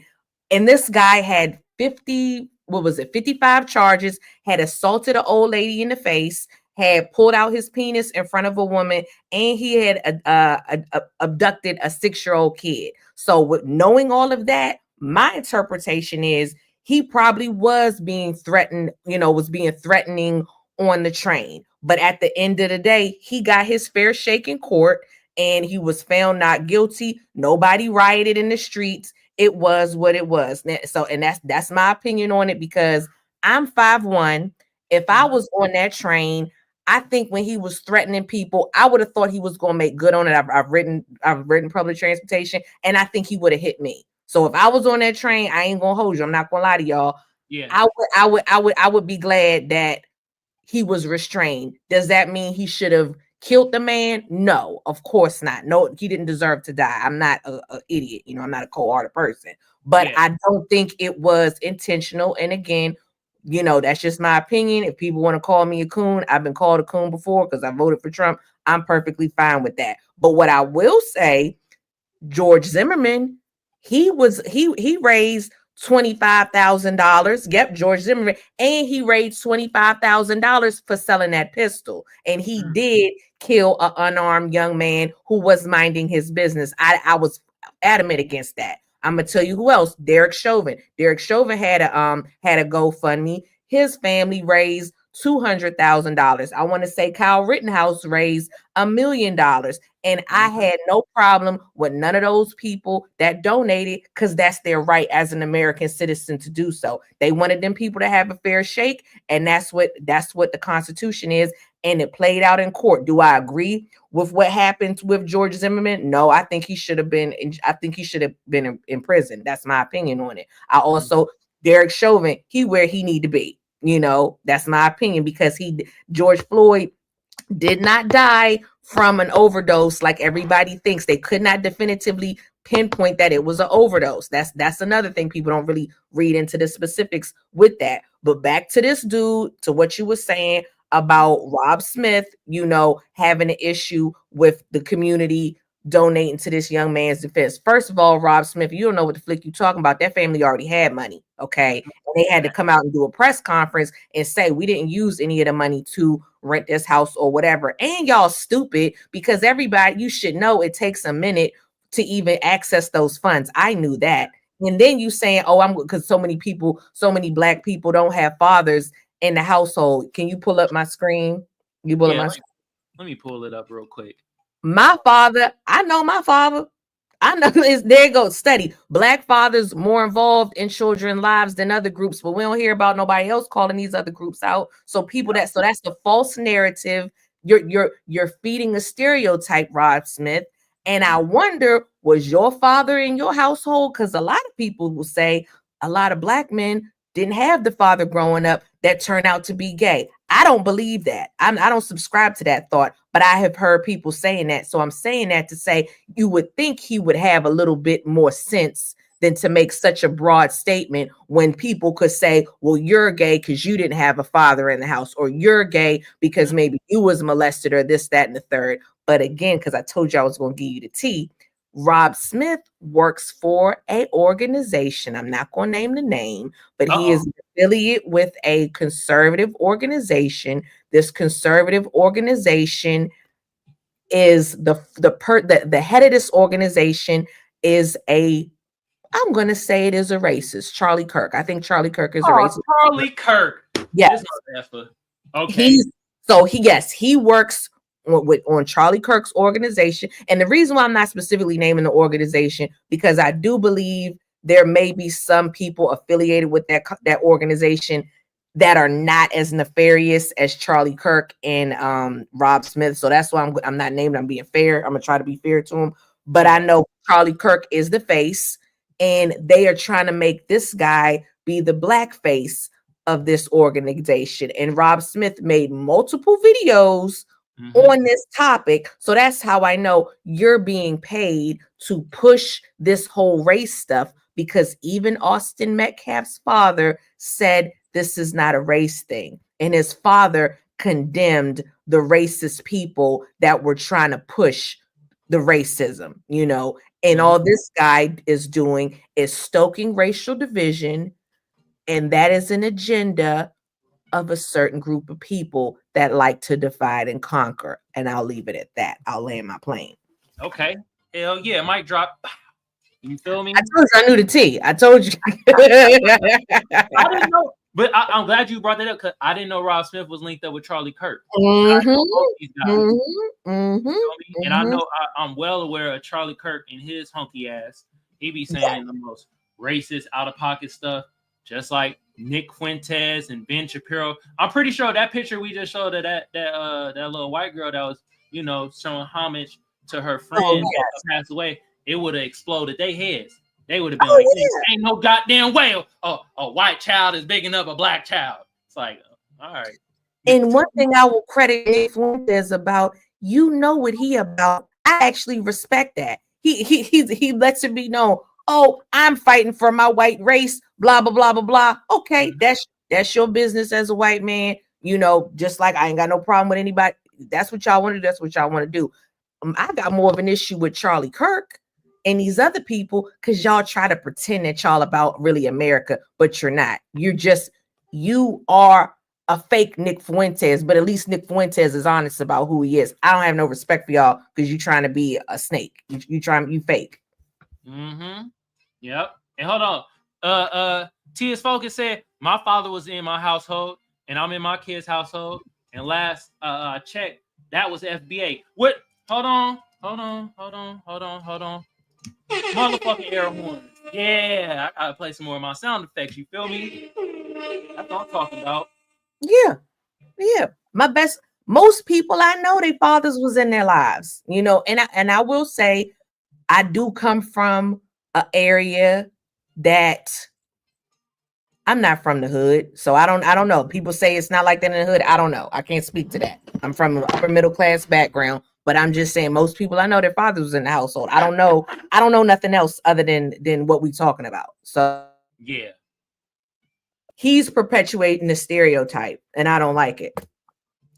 And this guy had 55 charges, had assaulted an old lady in the face, had pulled out his penis in front of a woman, and he had abducted a 6-year-old kid. So with knowing all of that, my interpretation is he probably was being threatened, you know, was being threatening on the train. But at the end of the day, he got his fair shake in court and he was found not guilty. Nobody rioted in the streets. It was what it was. So, and that's my opinion on it, because I'm 5'1". If I was on that train, I think when he was threatening people, I would have thought he was going to make good on it. I've ridden public transportation, and I think he would have hit me. So if I was on that train, I ain't gonna hold you. I'm not gonna lie to y'all. Yeah, I would be glad that he was restrained. Does that mean he should have killed the man? No, of course not. No, he didn't deserve to die. I'm not an idiot. You know, I'm not a cold-hearted person. But yeah, I don't think it was intentional. And again, you know, that's just my opinion. If people want to call me a coon, I've been called a coon before because I voted for Trump. I'm perfectly fine with that. But what I will say, George Zimmerman, he raised $25,000. Yep, George Zimmerman, and he raised $25,000 for selling that pistol. And he did kill an unarmed young man who was minding his business. I was adamant against that. I'm gonna tell you who else. Derek Chauvin. Derek Chauvin had a GoFundMe. His family raised $200,000. I want to say Kyle Rittenhouse raised $1 million. And I had no problem with none of those people that donated, because that's their right as an American citizen to do so. They wanted them people to have a fair shake, and that's what the Constitution is. And it played out in court. Do I agree with what happened with George Zimmerman? No, I think he should have been in prison. That's my opinion on it. I also, Derek Chauvin, he where he need to be. You know, that's my opinion, because George Floyd did not die from an overdose like everybody thinks. They could not definitively pinpoint that it was an overdose. That's another thing. People don't really read into the specifics with that. But back to this dude, to what you were saying about Rob Smith, you know, having an issue with the community donating to this young man's defense. First of all, Rob Smith, you don't know what the flick you talking about. That family already had money, okay? And they had to come out and do a press conference and say, we didn't use any of the money to rent this house or whatever. And y'all stupid, because everybody, you should know it takes a minute to even access those funds. I knew that. And then you saying, oh, because so many Black people don't have fathers in the household. Can you pull up my screen? You pull up my screen? Let me pull it up real quick. My father, I know my father. I know there you go. Study. Black fathers more involved in children's lives than other groups, but we don't hear about nobody else calling these other groups out. So that's the false narrative. You're feeding a stereotype, Rob Smith. And I wonder, was your father in your household? Because a lot of people will say a lot of Black men didn't have the father growing up that turned out to be gay. I don't believe that. I don't subscribe to that thought, but I have heard people saying that. So I'm saying that to say you would think he would have a little bit more sense than to make such a broad statement when people could say, well, you're gay because you didn't have a father in the house, or you're gay because maybe you was molested, or this, that, and the third. But again, because I told you I was going to give you the tea, Rob Smith works for an organization. I'm not going to name the name, but he is affiliate with a conservative organization. This conservative organization is the head of this organization is I'm going to say it is a racist. Charlie Kirk. I think Charlie Kirk is a racist. Charlie Kirk. Yes. Okay. He works on Charlie Kirk's organization. And the reason why I'm not specifically naming the organization, because I do believe there may be some people affiliated with that organization that are not as nefarious as Charlie Kirk and Rob Smith. So that's why I'm not naming. I'm being fair. I'm gonna try to be fair to him. But I know Charlie Kirk is the face, and they are trying to make this guy be the black face of this organization. And Rob Smith made multiple videos on this topic. So that's how I know you're being paid to push this whole race stuff, because even Austin Metcalf's father said this is not a race thing. And his father condemned the racist people that were trying to push the racism, you know, and all this guy is doing is stoking racial division. And that is an agenda of a certain group of people that like to divide and conquer. And I'll leave it at that. I'll land my plane. Okay. Hell yeah, mic drop. You feel me? I told you I knew the tea. I told you. I didn't know, but I'm glad you brought that up, because I didn't know Rob Smith was linked up with Charlie Kirk. And I know I'm well aware of Charlie Kirk and his hunky ass. He be saying the most racist, out of pocket stuff, just like Nick Fuentes and Ben Shapiro. I'm pretty sure that picture we just showed of that little white girl that was, you know, showing homage to her friend that passed away, it would have exploded their heads. They would have been like, ain't no goddamn way a white child is bigging up a black child. It's like, all right. And one thing I will credit Nick Fuentes about, you know what he about. I actually respect that. He lets it be known, oh, I'm fighting for my white race, blah, blah, blah, blah, blah. Okay, that's your business as a white man. You know, just like I ain't got no problem with anybody. That's what y'all want to do. That's what y'all want to do. I got more of an issue with Charlie Kirk and these other people, because y'all try to pretend that y'all about really America, but you're not. You are a fake Nick Fuentes, but at least Nick Fuentes is honest about who he is. I don't have no respect for y'all because you're trying to be a snake. You fake. Yep. And hold on. T.S. Focus said, my father was in my household. and I'm in my kid's household. And last I checked, that was FBA. What? Hold on. Motherfucking air horn. Yeah, I gotta play some more of my sound effects. You feel me? That's what I'm talking about. Yeah. Most people I know, their fathers was in their lives, and I will say, I do come from an area that I'm not from the hood, so I don't know. People say it's not like that in the hood. I don't know. I can't speak to that. I'm from an upper middle class background, but I'm just saying most people I know, their fathers was in the household. I don't know nothing else other than what we talking about. So yeah, he's perpetuating the stereotype, and I don't like it.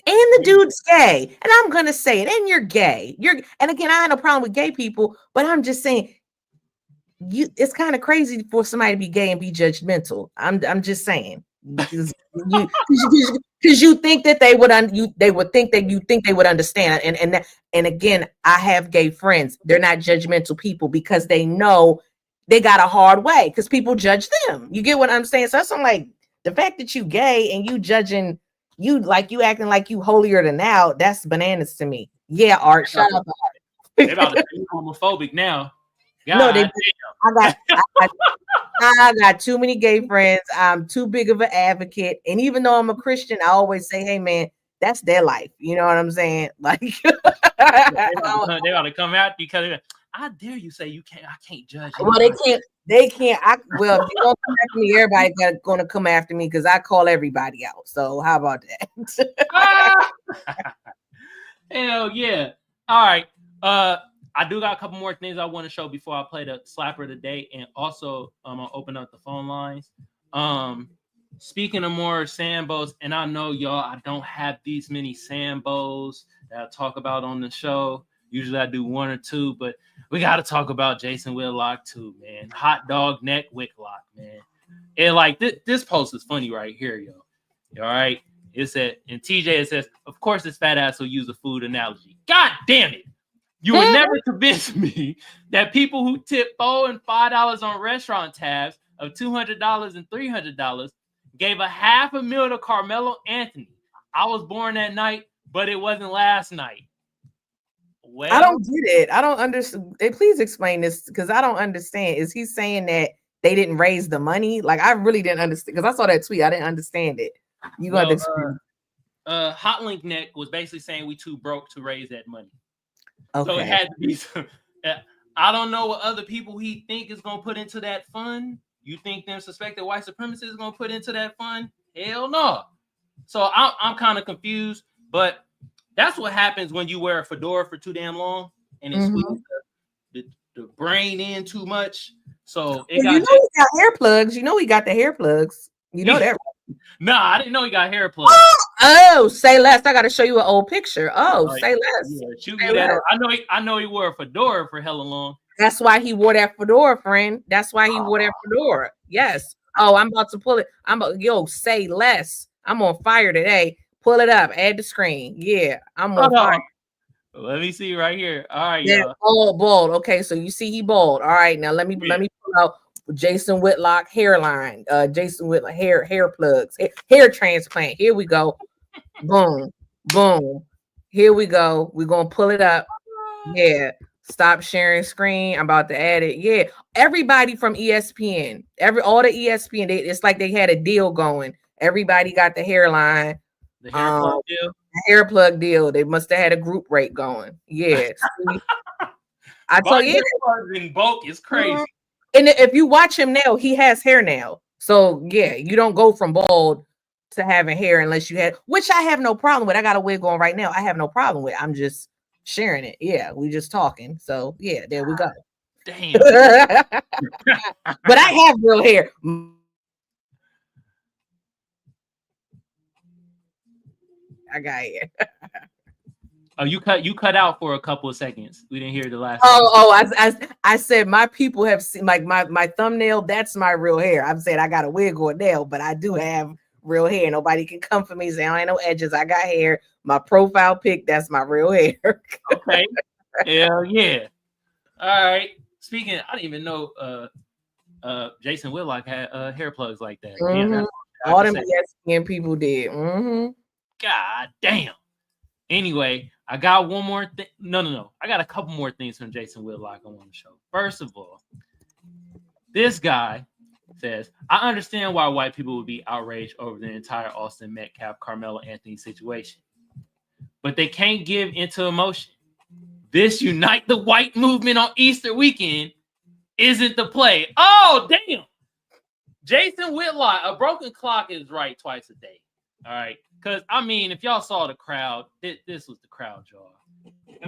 And the dude's gay, and I'm gonna say it. And you're gay. And again, I have no problem with gay people, but I'm just saying, it's kind of crazy for somebody to be gay and be judgmental. I'm just saying, because you think that they would think that you think they would understand. And again, I have gay friends. They're not judgmental people because they know they got a hard way because people judge them. You get what I'm saying? So I'm like, the fact that you gay and you judging. You acting like you holier than thou. That's bananas to me. Yeah, Art. Shut up. They about to be homophobic now. God, no, I got too many gay friends. I'm too big of an advocate, and even though I'm a Christian, I always say, "Hey, man, that's their life." You know what I'm saying? Like they ought to come out because I dare you say you can't. I can't judge. Well, they can't. They can't. Well, if you don't come after me, everybody going to come after me because I call everybody out. So how about that? Hell yeah! All right. I do got a couple more things I want to show before I play the slapper of the day, and also I'm gonna open up the phone lines. Speaking of more Sambos, and I know y'all, I don't have these many Sambos that I talk about on the show. Usually I do one or two, but we got to talk about Jason Whitlock too, man. Hot dog neck Whitlock, man. And like this post is funny right here, yo. All right. It said, and TJ, it says, of course this fat ass will use a food analogy. God damn it. You would never convince me that people who tip $4 and $5 on restaurant tabs of $200 and $300 gave $500,000 to Karmelo Anthony. I was born that night, but it wasn't last night. Well, I don't get it. I don't understand. Please explain this because I don't understand. Is he saying that they didn't raise the money? Like, I really didn't understand because I saw that tweet. I didn't understand it. You got to explain. Hot Link Neck was basically saying we too broke to raise that money. Okay. So it had to be some. I don't know what other people he think is gonna put into that fund. You think them suspected white supremacists is gonna put into that fund? Hell no. So I'm kind of confused, but that's what happens when you wear a fedora for too damn long and it squeezes the brain in too much. So it got. He got hair plugs. You know he got the hair plugs. You know that. Nah, I didn't know he got hair plugs. Oh, say less. I got to show you an old picture. Say less. Yeah, shoot me that. I know he wore a fedora for hella long. That's why he wore that fedora, friend. That's why he wore that fedora. Yes. Oh, I'm about to pull it. Say less. I'm on fire today. Pull it up. Add the screen. Yeah, I'm on fire. Let me see right here. All right, yeah, bald. Okay, so you see he bald. All right, now let me pull out Jason Whitlock hairline. Jason Whitlock hair plugs, hair transplant. Here we go. Boom, boom. Here we go. We're gonna pull it up. Yeah. Stop sharing screen. I'm about to add it. Yeah. Everybody from ESPN, all the ESPN, it's like they had a deal going. Everybody got the hairline. The hair plug deal. Hair plug deal. They must have had a group rate going. Yeah. I told you in bulk is crazy. And if you watch him now, he has hair now. So yeah, you don't go from bald to having hair unless you had, which I have no problem with. I got a wig on right now. I have no problem with. I'm just sharing it. Yeah, we just talking. So yeah, there we go. Damn. But I have real hair. I got it. Oh, you cut out for a couple of seconds. We didn't hear the last. I said my people have seen like my thumbnail. That's my real hair. I'm saying I got a wig on now, but I do have real hair. Nobody can come for me and say I ain't no edges. I got hair. My profile pic. That's my real hair. Okay. Hell yeah. All right. Speaking, I didn't even know Jason Whitlock had hair plugs like that. Mm-hmm. All them ESPN people did. God damn. Anyway, I got one more thing. No. I got a couple more things from Jason Whitlock I want to show. First of all, this guy says, I understand why white people would be outraged over the entire Austin Metcalf, Karmelo Anthony situation, but they can't give into emotion. This unite the white movement on Easter weekend isn't the play. Oh, damn. Jason Whitlock, a broken clock is right twice a day. All right. Because, I mean, if y'all saw the crowd, this was the crowd, y'all.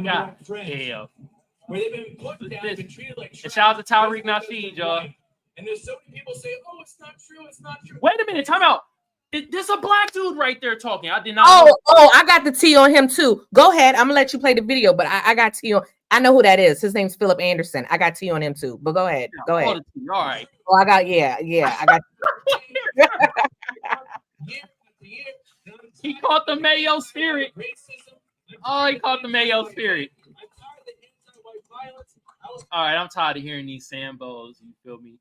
God, yeah. Where they've been put down, been treated like trash. Shout out to Tyreek Nasheed, y'all. And there's so many people say, oh, it's not true, it's not true. Wait a minute, time out. There's a black dude right there talking. I did not. Oh, I got the T on him too. Go ahead. I'm gonna let you play the video, but I got T on. I know who that is. His name's Philip Anderson. I got T on him too. But go ahead. Go ahead. All right. Oh, I got I got. He caught the Mayo spirit. Oh, he caught the Mayo spirit. All right, I'm tired of hearing these Sambos. You feel me?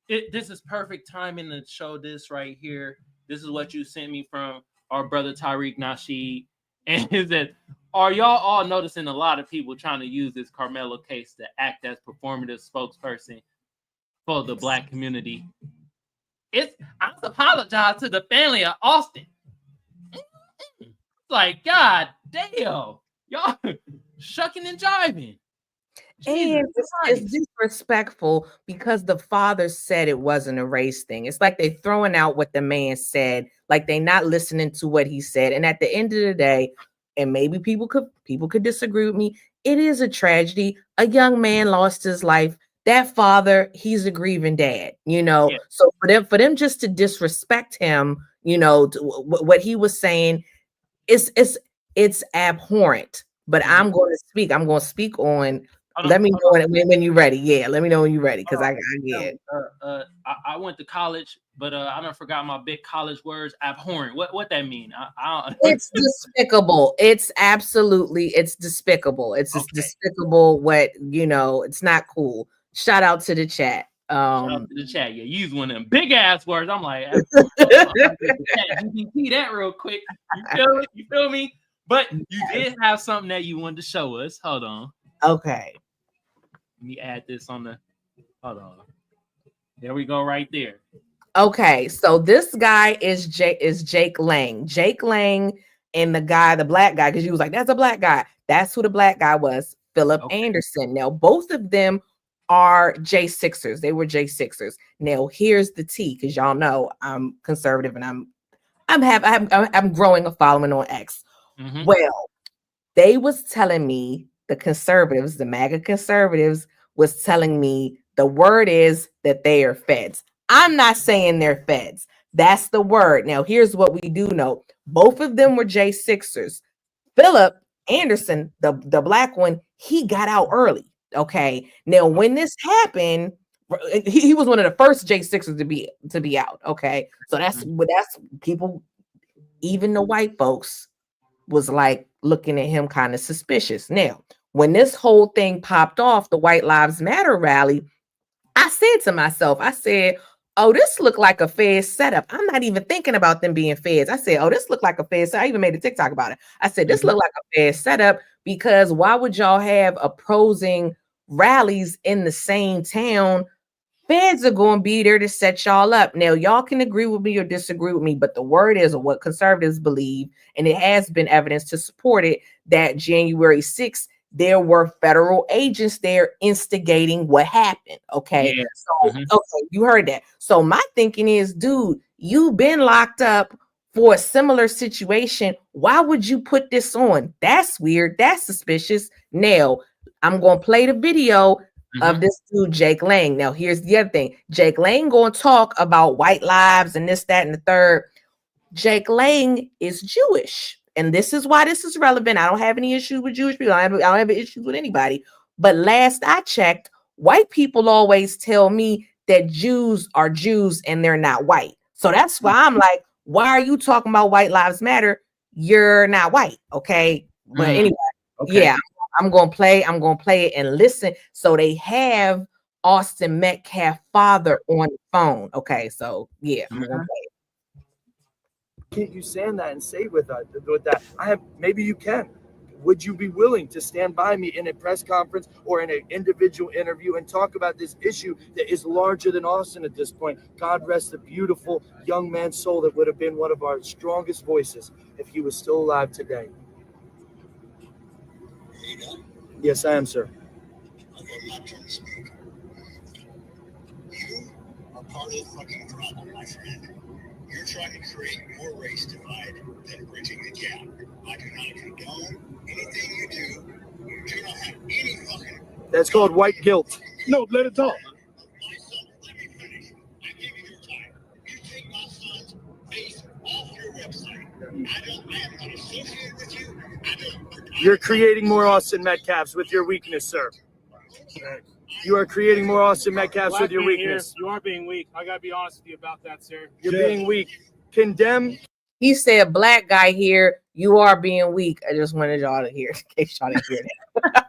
This is perfect timing to show this right here. This is what you sent me from our brother Tyreek Nasheed. And is that, are y'all all noticing a lot of people trying to use this Karmelo case to act as performative spokesperson for the black community? I apologize to the family of Austin. Like, God damn, y'all shucking and jiving. And it's disrespectful because the father said it wasn't a race thing. It's like they throwing out what the man said, like they not listening to what he said. And at the end of the day, and maybe people could disagree with me, it is a tragedy. A young man lost his life. That father, he's a grieving dad, you know. Yeah. So for them just to disrespect him, you know, what he was saying, it's abhorrent. But I'm going to speak on. Let me know when you're ready. Yeah, let me know when you're ready because I get. I went to college, but I don't forgot my big college words. Abhorrent. What that mean? It's despicable. It's despicable. It's just despicable. What it's not cool. Shout out to the chat. Shout out to the chat. Yeah, use one of them big ass words. I'm like, GPT that real quick. You feel me? But you did have something that you wanted to show us. Hold on. Okay. Let me add this on the. Hold on. There we go, right there. Okay, so this guy is Jake Lang. Jake Lang and the black guy, because you was like, that's a black guy. That's who the black guy was, Philip Anderson. Now, both of them are J6ers. They were J6ers. Now, here's the T, because y'all know I'm conservative and I'm growing a following on X. Mm-hmm. Well, they was telling me, the conservatives, the MAGA conservatives, was telling me the word is that they are feds. I'm not saying they're feds. That's the word. Now, here's what we do know. Both of them were J6ers. Philip Anderson, the black one, he got out early. Okay. Now, when this happened, he was one of the first J6ers to be out. Okay. So that's people, even the white folks, was like looking at him kind of suspicious. Now, when this whole thing popped off, the White Lives Matter rally, I said to myself, oh, this looked like a Fed setup. I'm not even thinking about them being feds. I said, oh, this looked like a Fed setup. I even made a TikTok about it. I said, this looked like a Fed setup because why would y'all have opposing rallies in the same town? Feds are going to be there to set y'all up. Now, y'all can agree with me or disagree with me, but the word is what conservatives believe, and it has been evidence to support it, that January 6th, there were federal agents there instigating what happened. Okay. Yeah. So, okay, you heard that. So my thinking is, dude, you've been locked up for a similar situation. Why would you put this on? That's weird. That's suspicious. Now, I'm going to play the video of this dude, Jake Lang. Now, here's the other thing. Jake Lang going to talk about white lives and this, that, and the third. Jake Lang is Jewish. And this is why this is relevant. I don't have any issues with Jewish people. I don't have issues with anybody. But last I checked, white people always tell me that Jews are Jews and they're not white. So that's why I'm like, why are you talking about White Lives Matter? You're not white. Okay. But anyway, yeah, I'm gonna play it and listen. So they have Austin Metcalf father on the phone. Okay, so yeah, I'm gonna play it. Can't you stand that and say with that? Maybe you can. Would you be willing to stand by me in a press conference or in an individual interview and talk about this issue that is larger than Austin at this point? God rest the beautiful young man's soul that would have been one of our strongest voices if he was still alive today. Yes, I am, sir. Okay, I'm not trying to speak. You are part of the fucking problem, my friend. You're trying to create more race divide than bridging the gap. I do not condone anything you do. You do not have any fucking... That's called white guilt. No, let it talk. My son, let me finish. I give you your time. You take my son's face off your website. I am not associated with you. You're creating more Austin Metcalfs with your weakness, sir. You are creating more Austin Metcalfs with your weakness. You are being weak. I gotta be honest with you about that, sir. You're being weak. Condemn. He said, "Black guy here, you are being weak." I just wanted y'all to hear, in case y'all didn't hear that.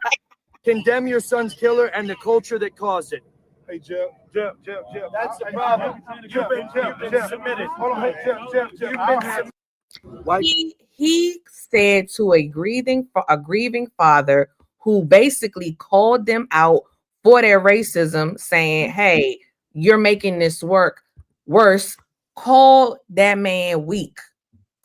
Condemn your son's killer and the culture that caused it. Hey, Jeff. That's the problem. You've been submitted. Hold on, hey, Jeff. You've been submitted. He said to a grieving father who basically called them out for their racism, saying, "Hey, you're making this worse." Call that man weak.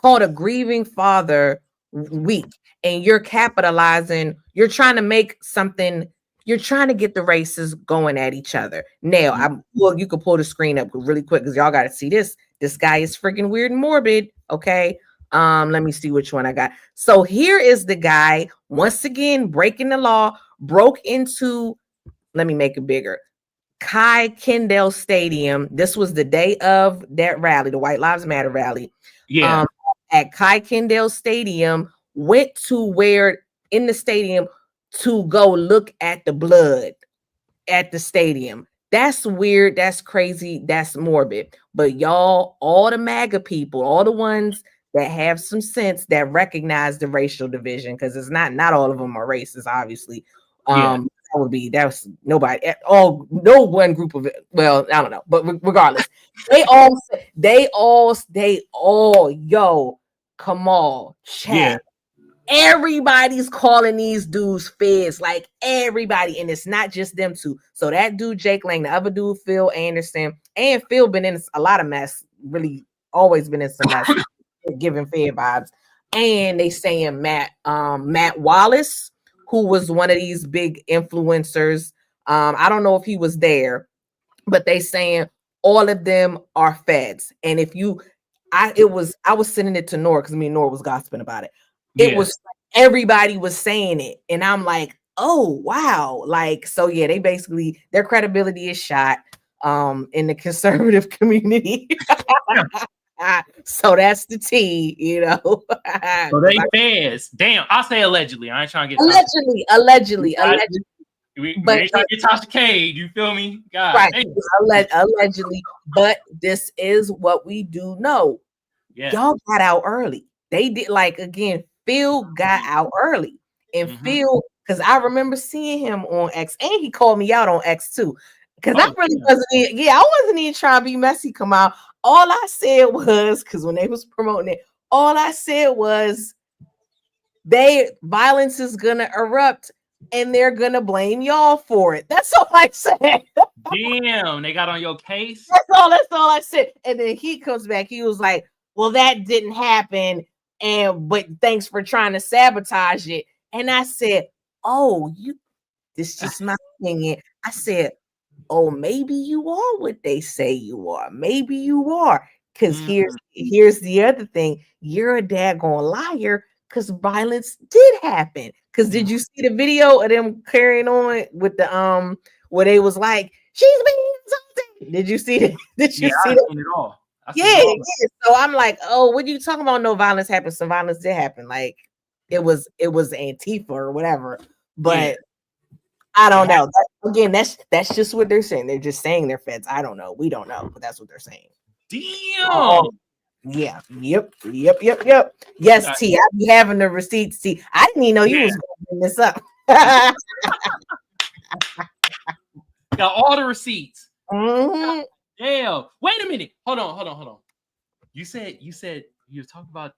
Call the grieving father weak, and you're capitalizing. You're trying to make something. You're trying to get the races going at each other. Now, you can pull the screen up really quick because y'all got to see this. This guy is freaking weird and morbid. Okay. Let me see which one I got. So here is the guy once again breaking the law, broke into, let me make it bigger, Kai Kendall Stadium. This was the day of that rally, the White Lives Matter rally. Yeah. At Kai Kendall Stadium, went to where in the stadium to go look at the blood at the stadium. That's weird. That's crazy. That's morbid. But y'all, all the MAGA people, all the ones that have some sense that recognize the racial division, because it's not all of them are racist, obviously. That's nobody at all. No one group of it. Well, I don't know, but regardless, they all, yo, Kamal, chat. Yeah. Everybody's calling these dudes feds, like everybody, and it's not just them two. So that dude Jake Lang, the other dude Phil Anderson, and Phil been in a lot of mess, really always been in some mess, giving fed vibes. And they saying Matt Wallace, who was one of these big influencers. I don't know if he was there, but they saying all of them are feds. And if I was sending it to Nora because me and Nora was gossiping about it. It was everybody was saying it, and I'm like, oh wow, like so yeah, they basically their credibility is shot in the conservative community. So that's the tea, you know. So they fans. Damn, I'll say allegedly. I ain't trying to get allegedly. We ain't trying to get Tasha Cade, you feel me? God, right, allegedly, but this is what we do know. Yeah. Y'all got out early. They did, like, again, Phil got out early. And Phil, because I remember seeing him on X, and he called me out on X too. Because I really wasn't even trying to be messy, come out. All I said was, because when they was promoting it, all I said was violence is gonna erupt and they're gonna blame y'all for it. That's all I said. Damn, they got on your case. That's all I said. And then he comes back, he was like, well, that didn't happen. But thanks for trying to sabotage it. And I said, oh, this just my opinion. I said, oh, maybe you are what they say you are. Maybe you are. Because here's the other thing. You're a daggone liar because violence did happen. Because did you see the video of them carrying on with the where they was like, she's being insulted? Did you see that? Did you see that? It all. Yeah. So I'm like, oh, what are you talking about? No violence happened. Some violence did happen. Like it was Antifa or whatever. But I don't know. Again, that's just what they're saying. They're just saying they're feds. I don't know. We don't know, but that's what they're saying. Damn. Yeah. Yep. Yes, T. I be having the receipts, T. I didn't even know you was going to bring this up. Got all the receipts. Mm-hmm. Damn. Wait a minute. Hold on. You said you're talking about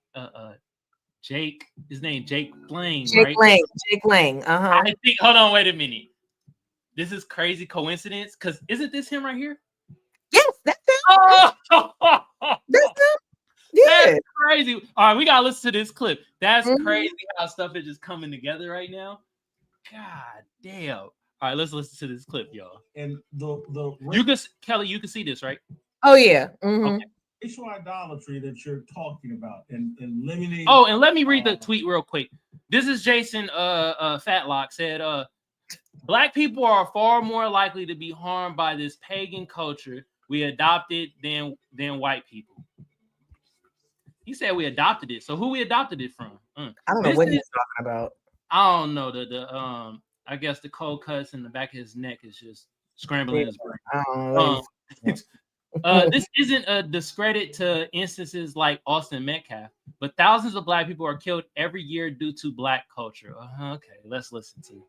Jake. His name Jake Lang, Jake right? Lang. Jake Lang. I think. Hold on, wait a minute. This is crazy coincidence because isn't this him right here? Yes, that's him. Oh, That's him. Yeah. that's crazy. All right, we gotta listen to this clip. That's Mhm. crazy how stuff is just coming together right now. God damn. All right, let's listen to this clip, y'all. And You can, Kelly, you can see this, right? Oh yeah. Mhm. Okay. racial idolatry that you're talking about and limiting. Oh, and let me read the tweet real quick. This is Jason Fatlock said, Black people are far more likely to be harmed by this pagan culture we adopted than white people. He said we adopted it. So who we adopted it from? I don't know what he's talking about. I don't know. I guess the cold cuts in the back of his neck is just scrambling his brain. This isn't a discredit to instances like Austin Metcalf, but thousands of Black people are killed every year due to Black culture. Okay, let's listen to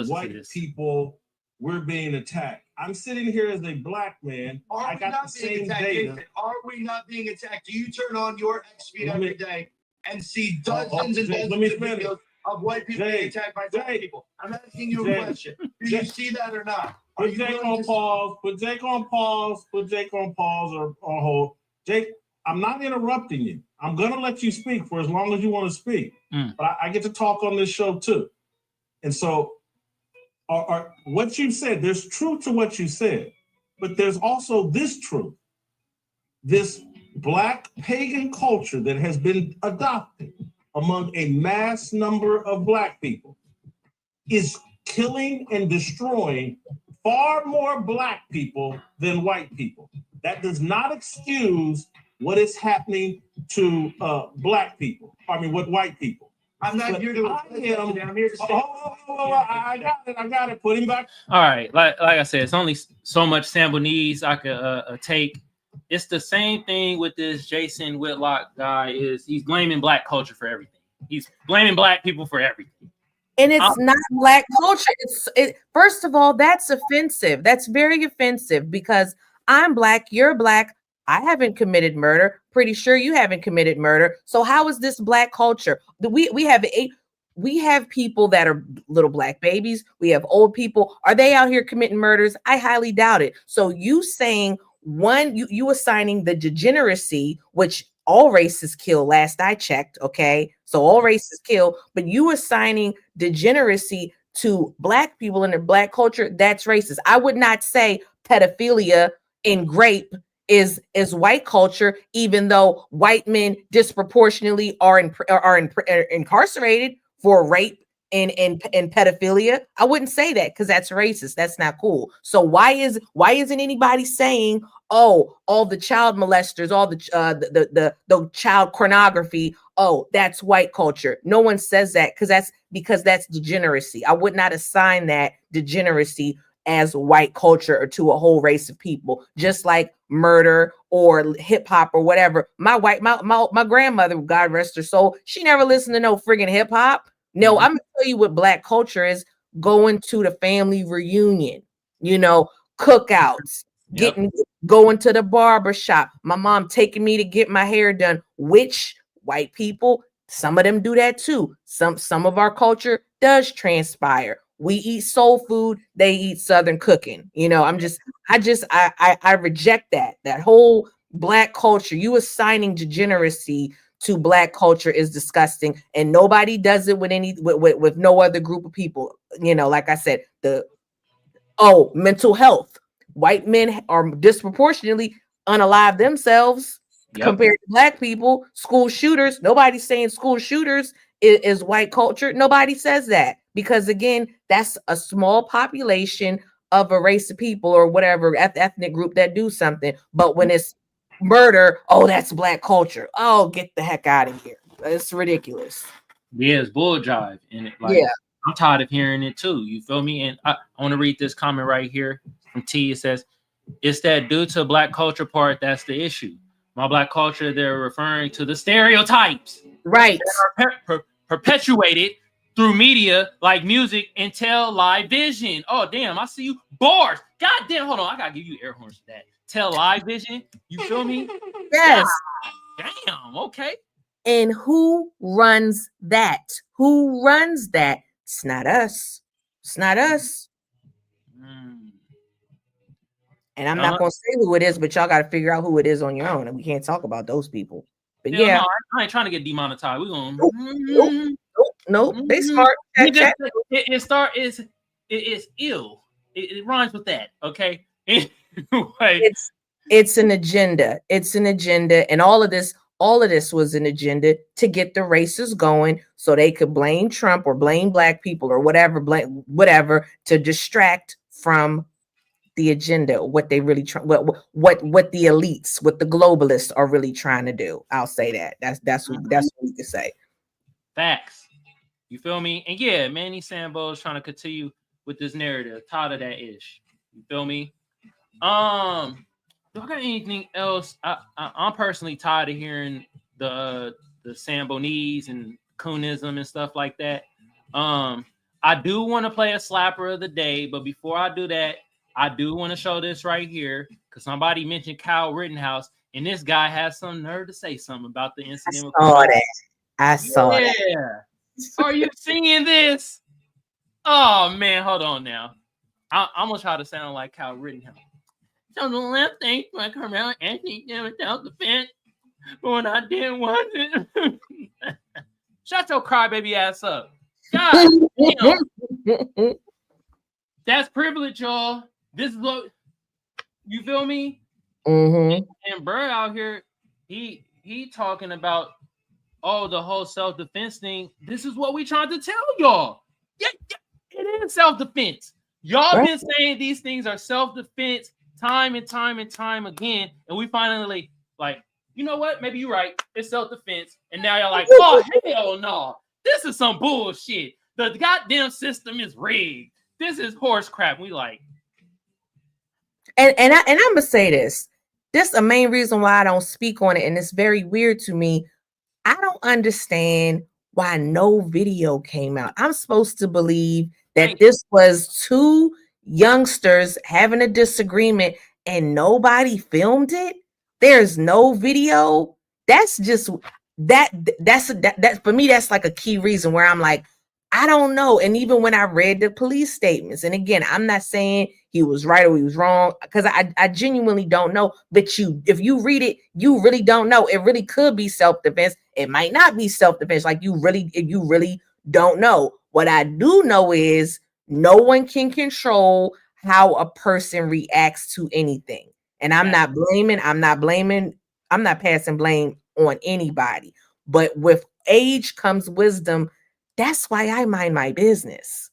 white people. We're being attacked. I'm sitting here as a Black man. I got the same data. Are we not being attacked? Do you turn on your X feed every day and see dozens and dozens of videos of white people being attacked by Black people? I'm asking you a question. Do you see that or not? Put Jake on pause. Put Jake on pause. Put Jake on pause or on hold. Jake, I'm not interrupting you. I'm gonna let you speak for as long as you want to speak. But I get to talk on this show too. And so what you said, there's truth to what you said, but there's also this truth. This Black pagan culture that has been adopted among a mass number of Black people is killing and destroying far more Black people than white people. That does not excuse what is happening to Black people. What white people. I'm not here to. I'm here to say. I got it. Put him back. All right, like I said, it's only so much sample needs I could take. It's the same thing with this Jason Whitlock guy. He's blaming Black culture for everything. He's blaming Black people for everything. And it's not Black culture. First of all, that's offensive. That's very offensive because I'm Black, you're Black. I haven't committed murder. Pretty sure you haven't committed murder. So how is this Black culture? We have people that are little Black babies. We have old people. Are they out here committing murders? I highly doubt it. So you saying you assigning the degeneracy, which all races kill, last I checked, okay? So all races kill, but you assigning degeneracy to Black people in their Black culture, that's racist. I would not say pedophilia and rape is white culture, even though white men disproportionately are incarcerated for rape and pedophilia. I wouldn't say that because that's racist. That's not cool. So why isn't anybody saying, oh, all the child molesters, all the child pornography, oh, that's white culture? No one says that because that's degeneracy. I would not assign that degeneracy as white culture or to a whole race of people, just like murder or hip hop or whatever. My grandmother, God rest her soul, she never listened to no friggin' hip hop. No, I'm gonna tell you what Black culture is: going to the family reunion, cookouts, going to the barber shop. My mom taking me to get my hair done, which white people, some of them do that too. Some of our culture does transpire. We eat soul food, they eat Southern cooking. I reject that whole Black culture. You assigning degeneracy to Black culture is disgusting, and nobody does it with no other group of people. Like I said, mental health. White men are disproportionately unalive themselves compared to Black people. School shooters. Nobody's saying school shooters is white culture. Nobody says that because, again, that's a small population of a race of people or whatever ethnic group that do something. But when it's murder, oh, that's Black culture. Oh, get the heck out of here. It's ridiculous. Yeah, it's bull jive. And I'm tired of hearing it too. You feel me? And I want to read this comment right here from T. It says, it's that due to Black culture part that's the issue. My Black culture, they're referring to the stereotypes. Right. That are perpetuated through media like music and television. Oh, damn, I see you. Bars. God damn, hold on. I got to give you air horns for that. Television. You feel me? Yes. God, Damn, okay. And who runs that? Who runs that? It's not us. It's not us. And I'm not going to say who it is, but y'all got to figure out who it is on your own. And we can't talk about those people. But Hell yeah. no, I ain't trying to get demonetized. We're going Nope. They smart. It's ill. It rhymes with that. Okay. Anyway. It's an agenda. It's an agenda. And all of this was an agenda to get the races going so they could blame Trump or blame black people or whatever, to distract from the agenda, what they really what the elites, what the globalists are really trying to do. I'll say that. That's what we can say. Facts. You feel me? And yeah, Manny Sambo is trying to continue with this narrative. Tired of that ish. You feel me? Do I got anything else? I'm personally tired of hearing the Sambonese and Coonism and stuff like that. I do want to play a slapper of the day, but before I do that, I do want to show this right here because somebody mentioned Kyle Rittenhouse, and this guy has some nerve to say something about the incident. I saw that. Are you seeing this? Oh man, hold on now. I'm gonna try to sound like Kyle Rittenhouse. So the left ain't like Karmelo Anthony without the fence, but when I didn't want it, shut your crybaby ass up. God damn. That's privilege, y'all. This is what you feel me? Mm-hmm. And Bird out here, he talking about the whole self-defense thing. This is what we trying to tell y'all. Yeah, it is self-defense. Y'all been saying these things are self-defense time and time and time again, and we finally like, you know what? Maybe you're right. It's self-defense, and now you're like, oh hell no, this is some bullshit. The goddamn system is rigged. This is horse crap. We like, and I'm gonna say this. This is the main reason why I don't speak on it, and it's very weird to me. I don't understand why no video came out. I'm supposed to believe that this was two youngsters having a disagreement and nobody filmed it. There's no video. That's just that for me, that's like a key reason where I'm like, I don't know. And even when I read the police statements, and again, I'm not saying he was right or he was wrong, because I genuinely don't know. But if you read it, you really don't know. It really could be self-defense. It might not be self-defense. Like you really don't know. What I do know is no one can control how a person reacts to anything. And I'm not passing blame on anybody. But with age comes wisdom. That's why I mind my business.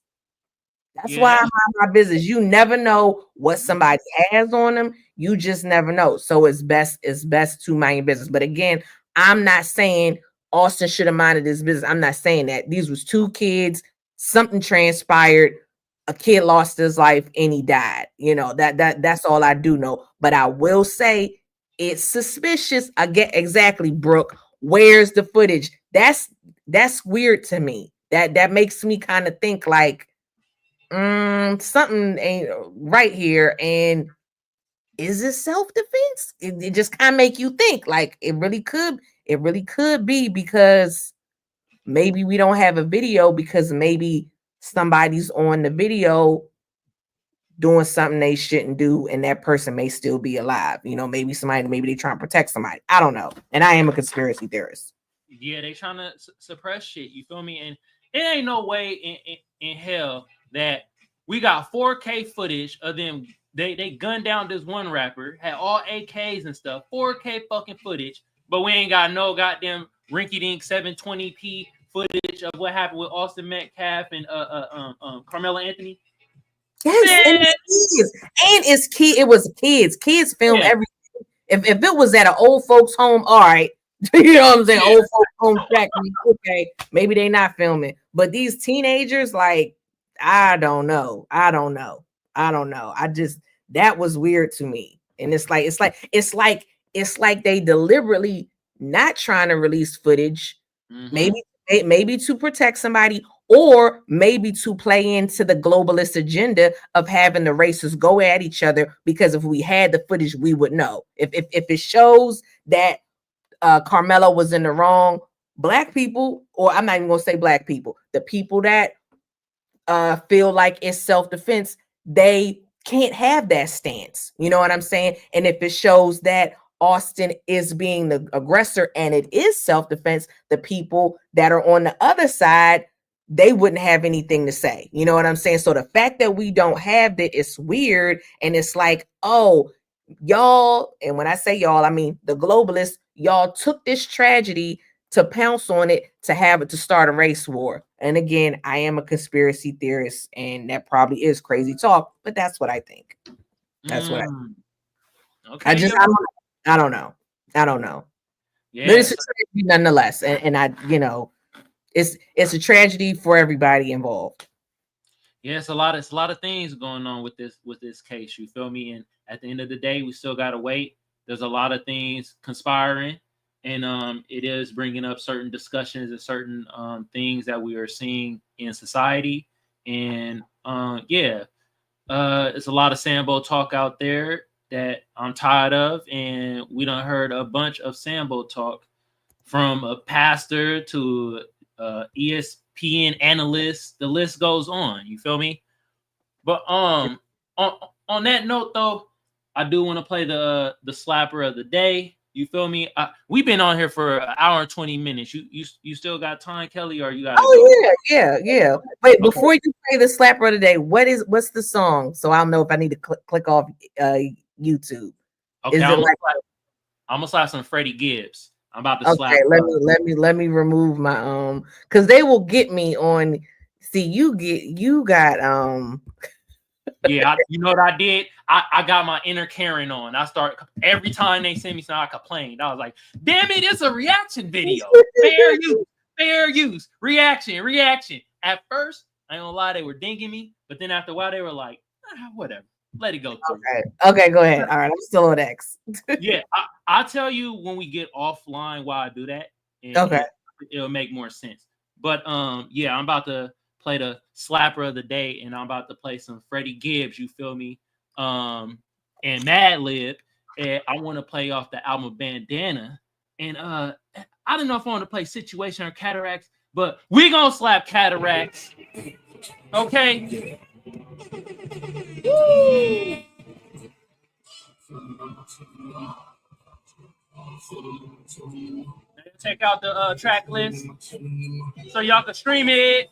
That's why I mind my business. You never know what somebody has on them. You just never know. So it's best to mind your business. But again, I'm not saying Austin should have minded his business. I'm not saying that. These was two kids. Something transpired. A kid lost his life and he died. You know, that's all I do know. But I will say it's suspicious. I get exactly, Brooke. Where's the footage? That's weird to me. That makes me kind of think like something ain't right here. And is it self-defense? It just kind of make you think like it really could be, because maybe we don't have a video, because maybe somebody's on the video doing something they shouldn't do, and that person may still be alive. You know, maybe they trying to protect somebody. I don't know. And I am a conspiracy theorist. Yeah, they trying to suppress shit. You feel me? And it ain't no way in hell that we got 4K footage of them. They gunned down this one rapper, had all AKs and stuff, 4K fucking footage, but we ain't got no goddamn rinky-dink 720p footage of what happened with Austin Metcalf and Karmelo Anthony. Yes, and it's kids. It was kids. Kids film everything. If it was at an old folks' home, all right. You know what I'm saying? Yeah. Old folks' home track. Okay, maybe they not filming. But these teenagers, like, I don't know. That was weird to me. And it's like they deliberately not trying to release footage. Mm-hmm. Maybe to protect somebody, or maybe to play into the globalist agenda of having the races go at each other, because if we had the footage, we would know. If it shows that Karmelo was in the wrong. Black people, or I'm not even gonna say black people, the people that feel like it's self-defense, they can't have that stance. You know what I'm saying? And if it shows that Austin is being the aggressor and it is self-defense, the people that are on the other side, they wouldn't have anything to say. You know what I'm saying? So the fact that we don't have that is weird. And it's like, oh, y'all, and when I say y'all, I mean the globalists, y'all took this tragedy to pounce on it, to have it, to start a race war. And again, I am a conspiracy theorist, and that probably is crazy talk, but that's what I think. That's what I think. Okay. I don't know. Yeah. But it's a tragedy nonetheless. And I, you know, it's a tragedy for everybody involved. Yeah, it's a lot of things going on with this case. You feel me? And at the end of the day, we still gotta wait. There's a lot of things conspiring, and it is bringing up certain discussions and certain things that we are seeing in society. And it's a lot of Sambo talk out there that I'm tired of, and we done heard a bunch of Sambo talk from a pastor to ESPN analyst. The list goes on. You feel me? But on that note, though, I do want to play the slapper of the day. You feel me? We've been on here for an hour and 20 minutes. You still got time, Kelly, or you got? Yeah. Wait, before you play the slapper of the day, what's the song? So I'll know if I need to click off YouTube. Okay, I'm gonna slap some Freddie Gibbs. I'm about to slap. Let me remove my because they will get me on. See, you got Yeah, you know what I did? I got my inner Karen on. I start every time they send me something, I complained. I was like, damn it, it's a reaction video. Fair use, reaction. At first, I ain't gonna lie, they were dinging me, but then after a while, they were like, whatever, let it go through. Okay, go ahead. All right, I'm still on X. Yeah, I'll tell you when we get offline why I do that. And okay, it'll make more sense. But yeah, I'm about to play the slapper of the day, and I'm about to play some Freddie Gibbs. You feel me? And Madlib. And I want to play off the album Bandana. And I don't know if I want to play Situation or Cataracts, but we gonna slap Cataracts. Okay. Woo! Check out the track list so y'all can stream it.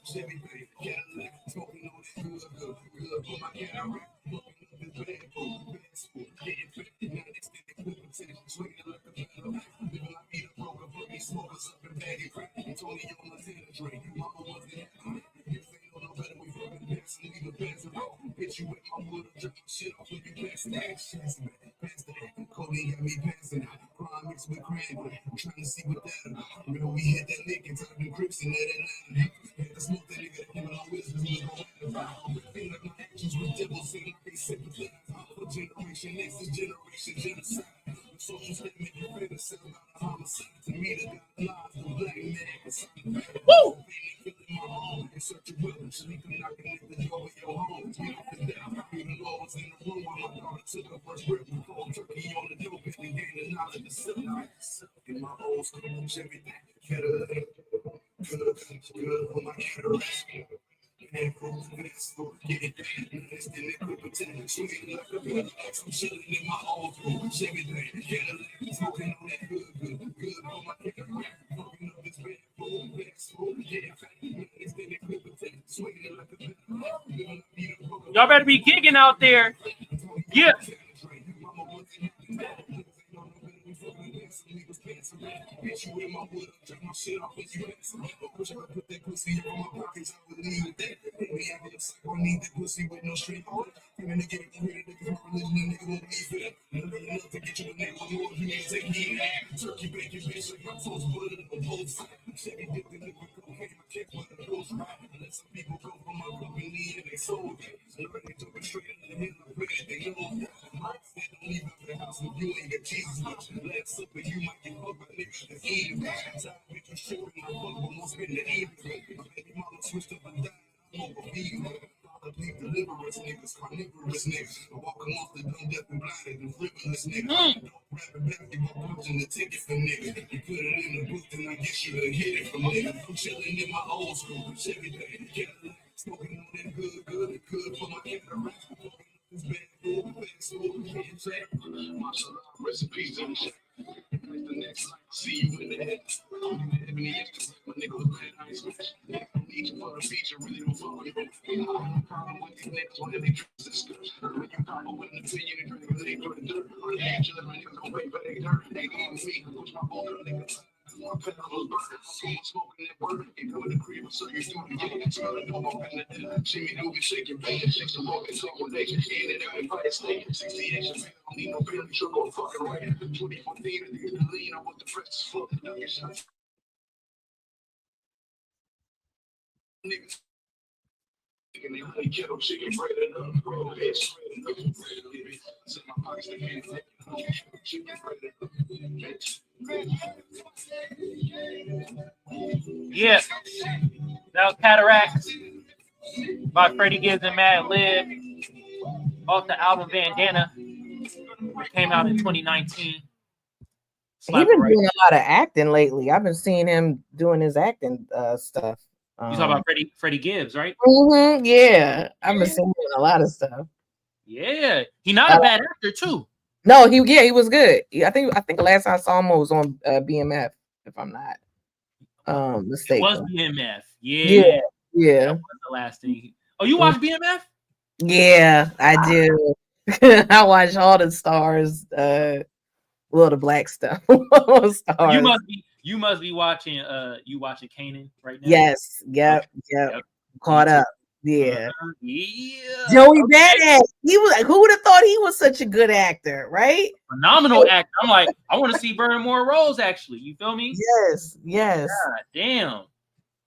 Woo! Y'all better be gigging out there. Yeah. Rapping back, you go punching the ticket for nigga. You put it in the booth and I guess you done hit it from nigga. I'm chilling in my old school, Chevy day. Smoking on that good for my cataract. This bad food, bad school, can't check. Martial law, recipes in the shit. The next life, see you in the head. My nigga was bad, I ain't smash. I need you for the feature, really don't fuck with me. I have no problem with these niggas when they trust this stuff. When you pop up with an opinion and drink, they put it dirt. On the edge of my niggas gon' wait for their dirt. They gon' me, push my ball on niggas. I'm smoking that word, ain't coming to crib, so you do it, yeah. Smelling dope up in the air. See me do it, shaking, banging, shakes and walking, so when they can hear it, I'm invited, staying 68, I don't need no Bentley truck or fucking right. 2014, the lean, I want the press is full, the shots. Niggas. And they really kettle chicken bread and bread, bitch. In my pockets, they can't take chicken bread and bitch. Yeah, that was Cataract by Freddie Gibbs and Mad Lib off the album Bandana. It came out in 2019. He's been doing a lot of acting lately. I've been seeing him doing his acting stuff. You talking about Freddie Gibbs, right? Mm-hmm, yeah, I've been seeing a lot of stuff. Yeah, he's not a bad actor too. No, he was good. I think the last time I saw him was on BMF, if I'm not mistaken. It was BMF. Yeah. That was the last thing. Oh, you watch BMF? Yeah, I do. I watch all the stars. The black stuff. Stars. You must be watching. You watching Kanan right now? Yes. Yep. Caught up. Yeah. Yeah. Joey Badass. He was like, who would have thought he was such a good actor, right? Phenomenal actor. I'm like, I want to see Burn more roles. Actually, you feel me? Yes. God damn.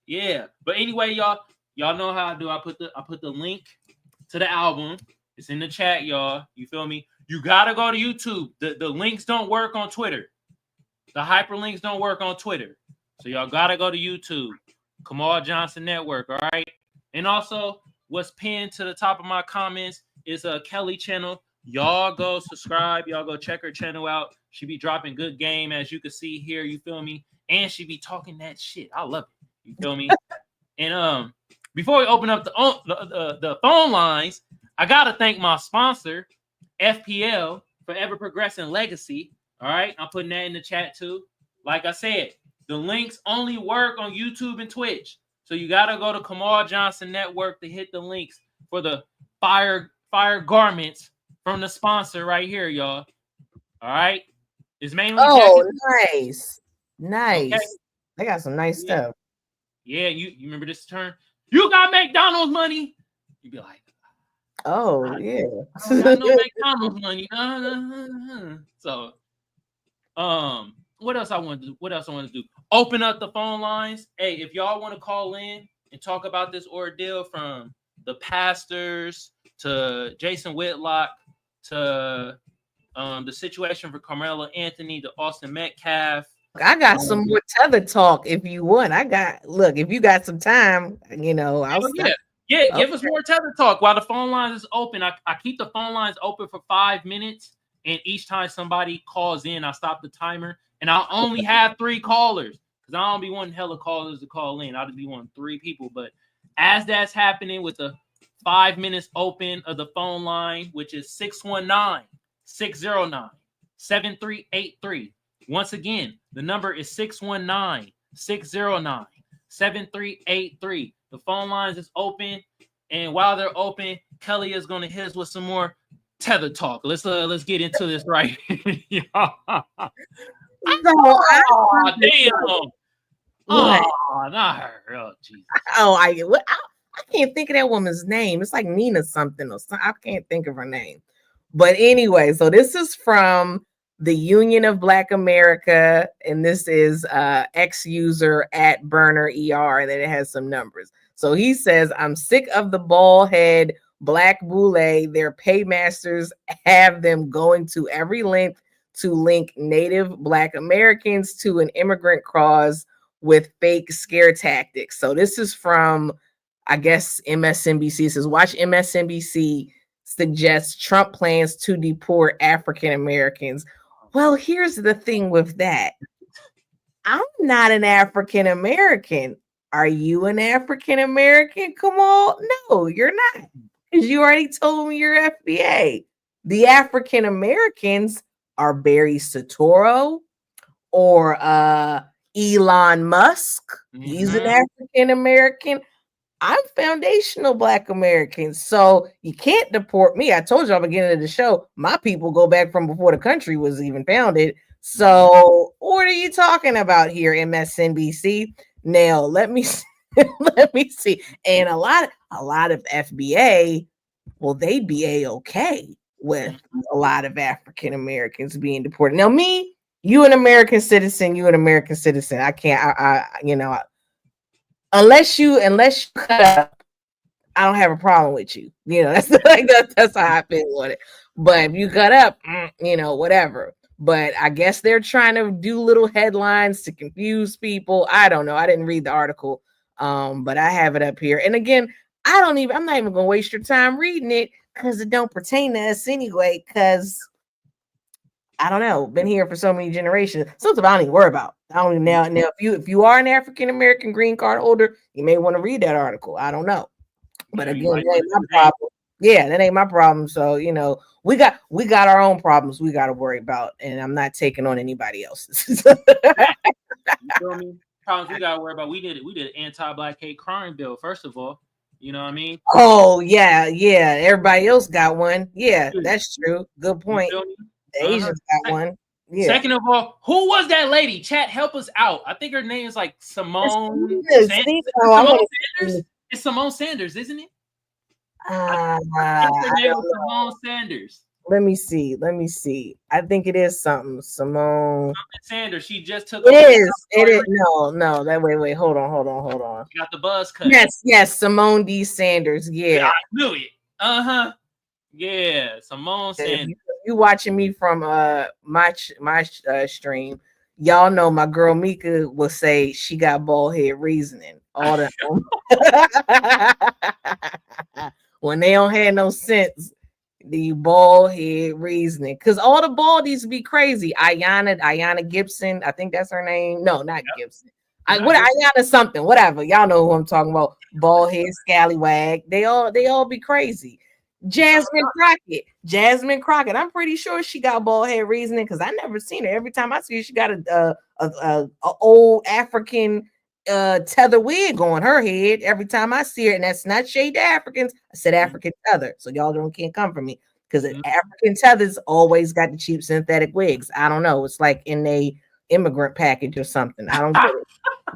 Yeah. But anyway, y'all know how I do. I put the link to the album. It's in the chat, y'all. You feel me? You gotta go to YouTube. The links don't work on Twitter. The hyperlinks don't work on Twitter. So y'all gotta go to YouTube. Kamal Johnson Network, all right? And also, what's pinned to the top of my comments is a Kellie channel. Y'all go subscribe. Y'all go check her channel out. She be dropping good game, as you can see here. You feel me? And she be talking that shit. I love it. You feel me? And before we open up the phone lines, I gotta thank my sponsor, FPL, Forever Progressing Legacy. All right, I'm putting that in the chat too. Like I said, the links only work on YouTube and Twitch. So you gotta go to Kamal Johnson Network to hit the links for the fire garments from the sponsor right here, y'all. All right, it's mainly. Nice. Okay. They got some nice stuff. Yeah, you remember this term? You got McDonald's money. You'd be like, oh yeah, I got no McDonald's money. So, what else I want to do? Open up the phone lines. Hey, if y'all want to call in and talk about this ordeal, from the pastors to Jason Whitlock to the situation for Karmelo Anthony to Austin Metcalf. I got some more tether talk if you want. If you got some time, I'll give us more tether talk while the phone lines is open. I keep the phone lines open for 5 minutes, and each time somebody calls in, I stop the timer, and I'll only have 3 callers because I don't be wanting hella callers to call in. I'll just be wanting 3 people. But as that's happening with the 5 minutes open of the phone line, which is 619-609-7383. Once again, the number is 619-609-7383. The phone lines is open, and while they're open, Kellie is going to hit us with some more tether talk. Let's get into this right. Damn. Oh, not her. Oh, Jesus. I can't think of that woman's name. It's like Nina something or something. I can't think of her name. But anyway, so this is from the Union of Black America, and this is ex-user at Burner ER, and then it has some numbers. So he says, I'm sick of the bald head black boule. Their paymasters have them going to every length to link Native Black Americans to an immigrant cause with fake scare tactics. So this is from, I guess, MSNBC. It says, watch MSNBC suggests Trump plans to deport African Americans. Well, here's the thing with that. I'm not an African American. Are you an African American? Kamal? No, you're not. Because you already told me you're FBA. The African Americans are Barry Soetoro or Elon Musk. He's an African American. I'm foundational Black American. So you can't deport me. I told you at the beginning of the show, my people go back from before the country was even founded. So what are you talking about here, MSNBC? Now let me let me see. And a lot of FBA, well, they'd be a-okay with a lot of African Americans being deported. Now, me, you an American citizen, I can't, unless you cut up, I don't have a problem with you. That's like that's how I feel with it. But if you cut up, whatever. But I guess they're trying to do little headlines to confuse people. I don't know. I didn't read the article, but I have it up here. And again, I'm not even gonna waste your time reading it because it don't pertain to us anyway. Because I don't know, been here for so many generations. Something I don't even worry about. I don't even now. If you are an African American green card holder, you may want to read that article. I don't know, but again, that ain't my problem. Yeah, that ain't my problem. So we got our own problems we got to worry about, and I'm not taking on anybody else's. You feel me? Problems we got to worry about. We did an anti-Black hate crime bill. First of all, you know what I mean? Oh yeah. Everybody else got one. Yeah, that's true. Good point. The Asians got one. Yeah. Second of all, who was that lady? Chat, help us out. I think her name is like Simone Sanders. It's Simone Sanders, isn't it? Simone Sanders. Let me see. I think it is something. Simone Sanders. She just took. It is. No. That wait. Hold on. You got the buzz cut. Yes. Simone D. Sanders. Yeah. I knew it. Yeah. Simone Sanders. You watching me from my stream? Y'all know my girl Mika will say she got bald head reasoning all the when they don't have no sense. The bald head reasoning, because all the baldies be crazy. Ayana Gibson, I think that's her name. No, not Gibson. Ayana something, whatever. Y'all know who I'm talking about. Bald head scallywag. They all be crazy. Jasmine Crockett. I'm pretty sure she got bald head reasoning because I never seen her. Every time I see her, she got a old African tether wig on her head every time I see her, and that's not shade to Africans. I said African tether, so y'all can't come for me because African tethers always got the cheap synthetic wigs. I don't know. It's like in a immigrant package or something. I don't get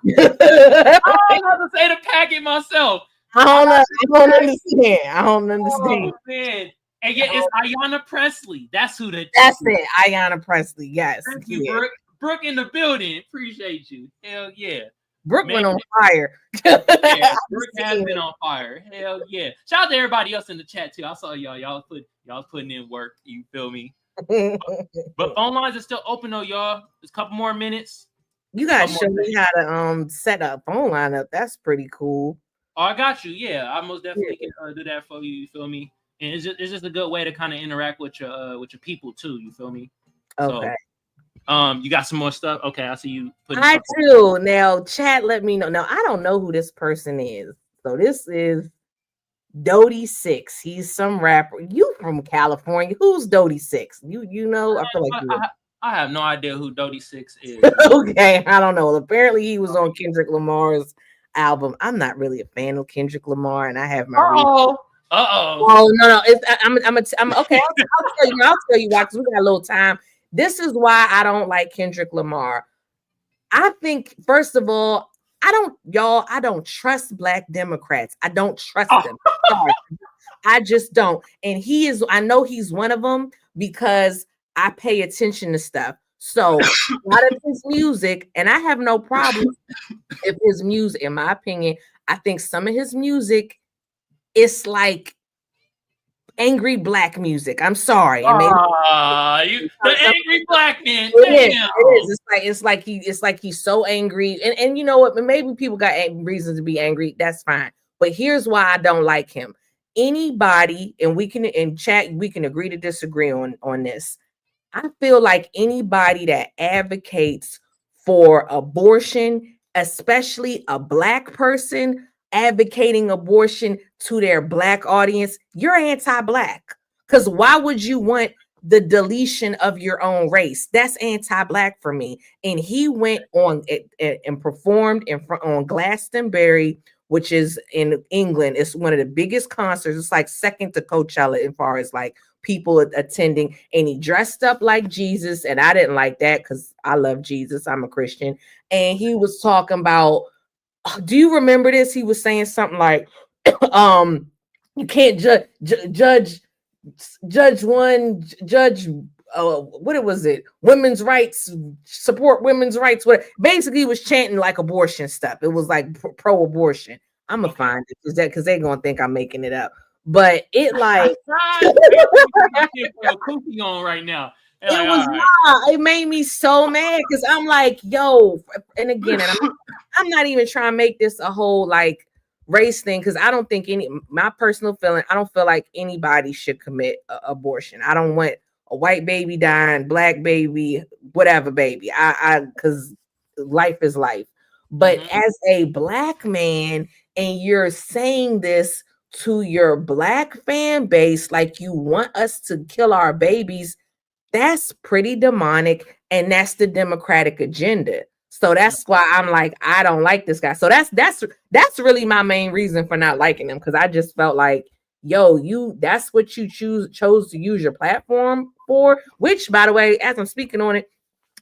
it. I don't have to say the packet myself. I don't understand. Oh, man. And yeah, it's Ayanna Presley. That's who That's it. Ayanna Presley. Yes. Thank you, Brooke in the building. Appreciate you. Hell yeah. Brooke went on fire. Yeah, Brooke has been on fire. Hell yeah. Shout out to everybody else in the chat too. I saw y'all putting in work. You feel me? But phone lines are still open though, y'all. There's a couple more minutes. You gotta show me how to set a phone line up. That's pretty cool. Oh, I got you. Yeah, I most definitely can do that for you. You feel me? And it's just a good way to kind of interact with your people too. You feel me? Okay. So, you got some more stuff? Okay, I see you. I do. Now, chat, let me know. Now, I don't know who this person is. So this is Dodie Six. He's some rapper. You from California? Who's Dodie Six? You know? I feel like I have no idea who Dodie Six is. Okay, I don't know. Apparently, he was on Kendrick Lamar's album. I'm not really a fan of Kendrick Lamar, and I have my Oh no. I'm okay. I'll tell you why, because we got a little time. This is why I don't like Kendrick Lamar. I think, first of all, I don't trust Black Democrats. I don't trust them. I just don't. And I know he's one of them because I pay attention to stuff. So a lot of his music, and I have no problem if his music, in my opinion, I think some of his music is like angry Black music. I'm sorry. The angry Black man. It is. It's like he's so angry. And you know what? Maybe people got reasons to be angry. That's fine. But here's why I don't like him. Anybody, and we can in chat, we can agree to disagree on this. I feel like anybody that advocates for abortion, especially a Black person advocating abortion to their Black audience, you're anti-Black. Because why would you want the deletion of your own race? That's anti-Black for me. And he went on and performed on Glastonbury, which is in England. It's one of the biggest concerts. It's like second to Coachella as far as like people attending, and he dressed up like Jesus, and I didn't like that because I love Jesus. I'm a Christian. And he was talking about, do you remember this? He was saying something like, you can't judge what was it? Women's rights, support women's rights. What basically was chanting like abortion stuff. It was like pro-abortion. I'm gonna find it because they're gonna think I'm making it up. But it like cookie on right now. It was right. It made me so mad because I'm like, yo, and again, and I'm not even trying to make this a whole like race thing because I don't think my personal feeling, I don't feel like anybody should commit abortion. I don't want a white baby dying, Black baby, whatever baby. I because life is life. But as a Black man, and you're saying this to your Black fan base, like you want us to kill our babies, that's pretty demonic, and that's the Democratic agenda. So that's why I'm like, I don't like this guy. So that's really my main reason for not liking him, because I just felt like, yo, that's what you chose to use your platform for. Which, by the way, as I'm speaking on it,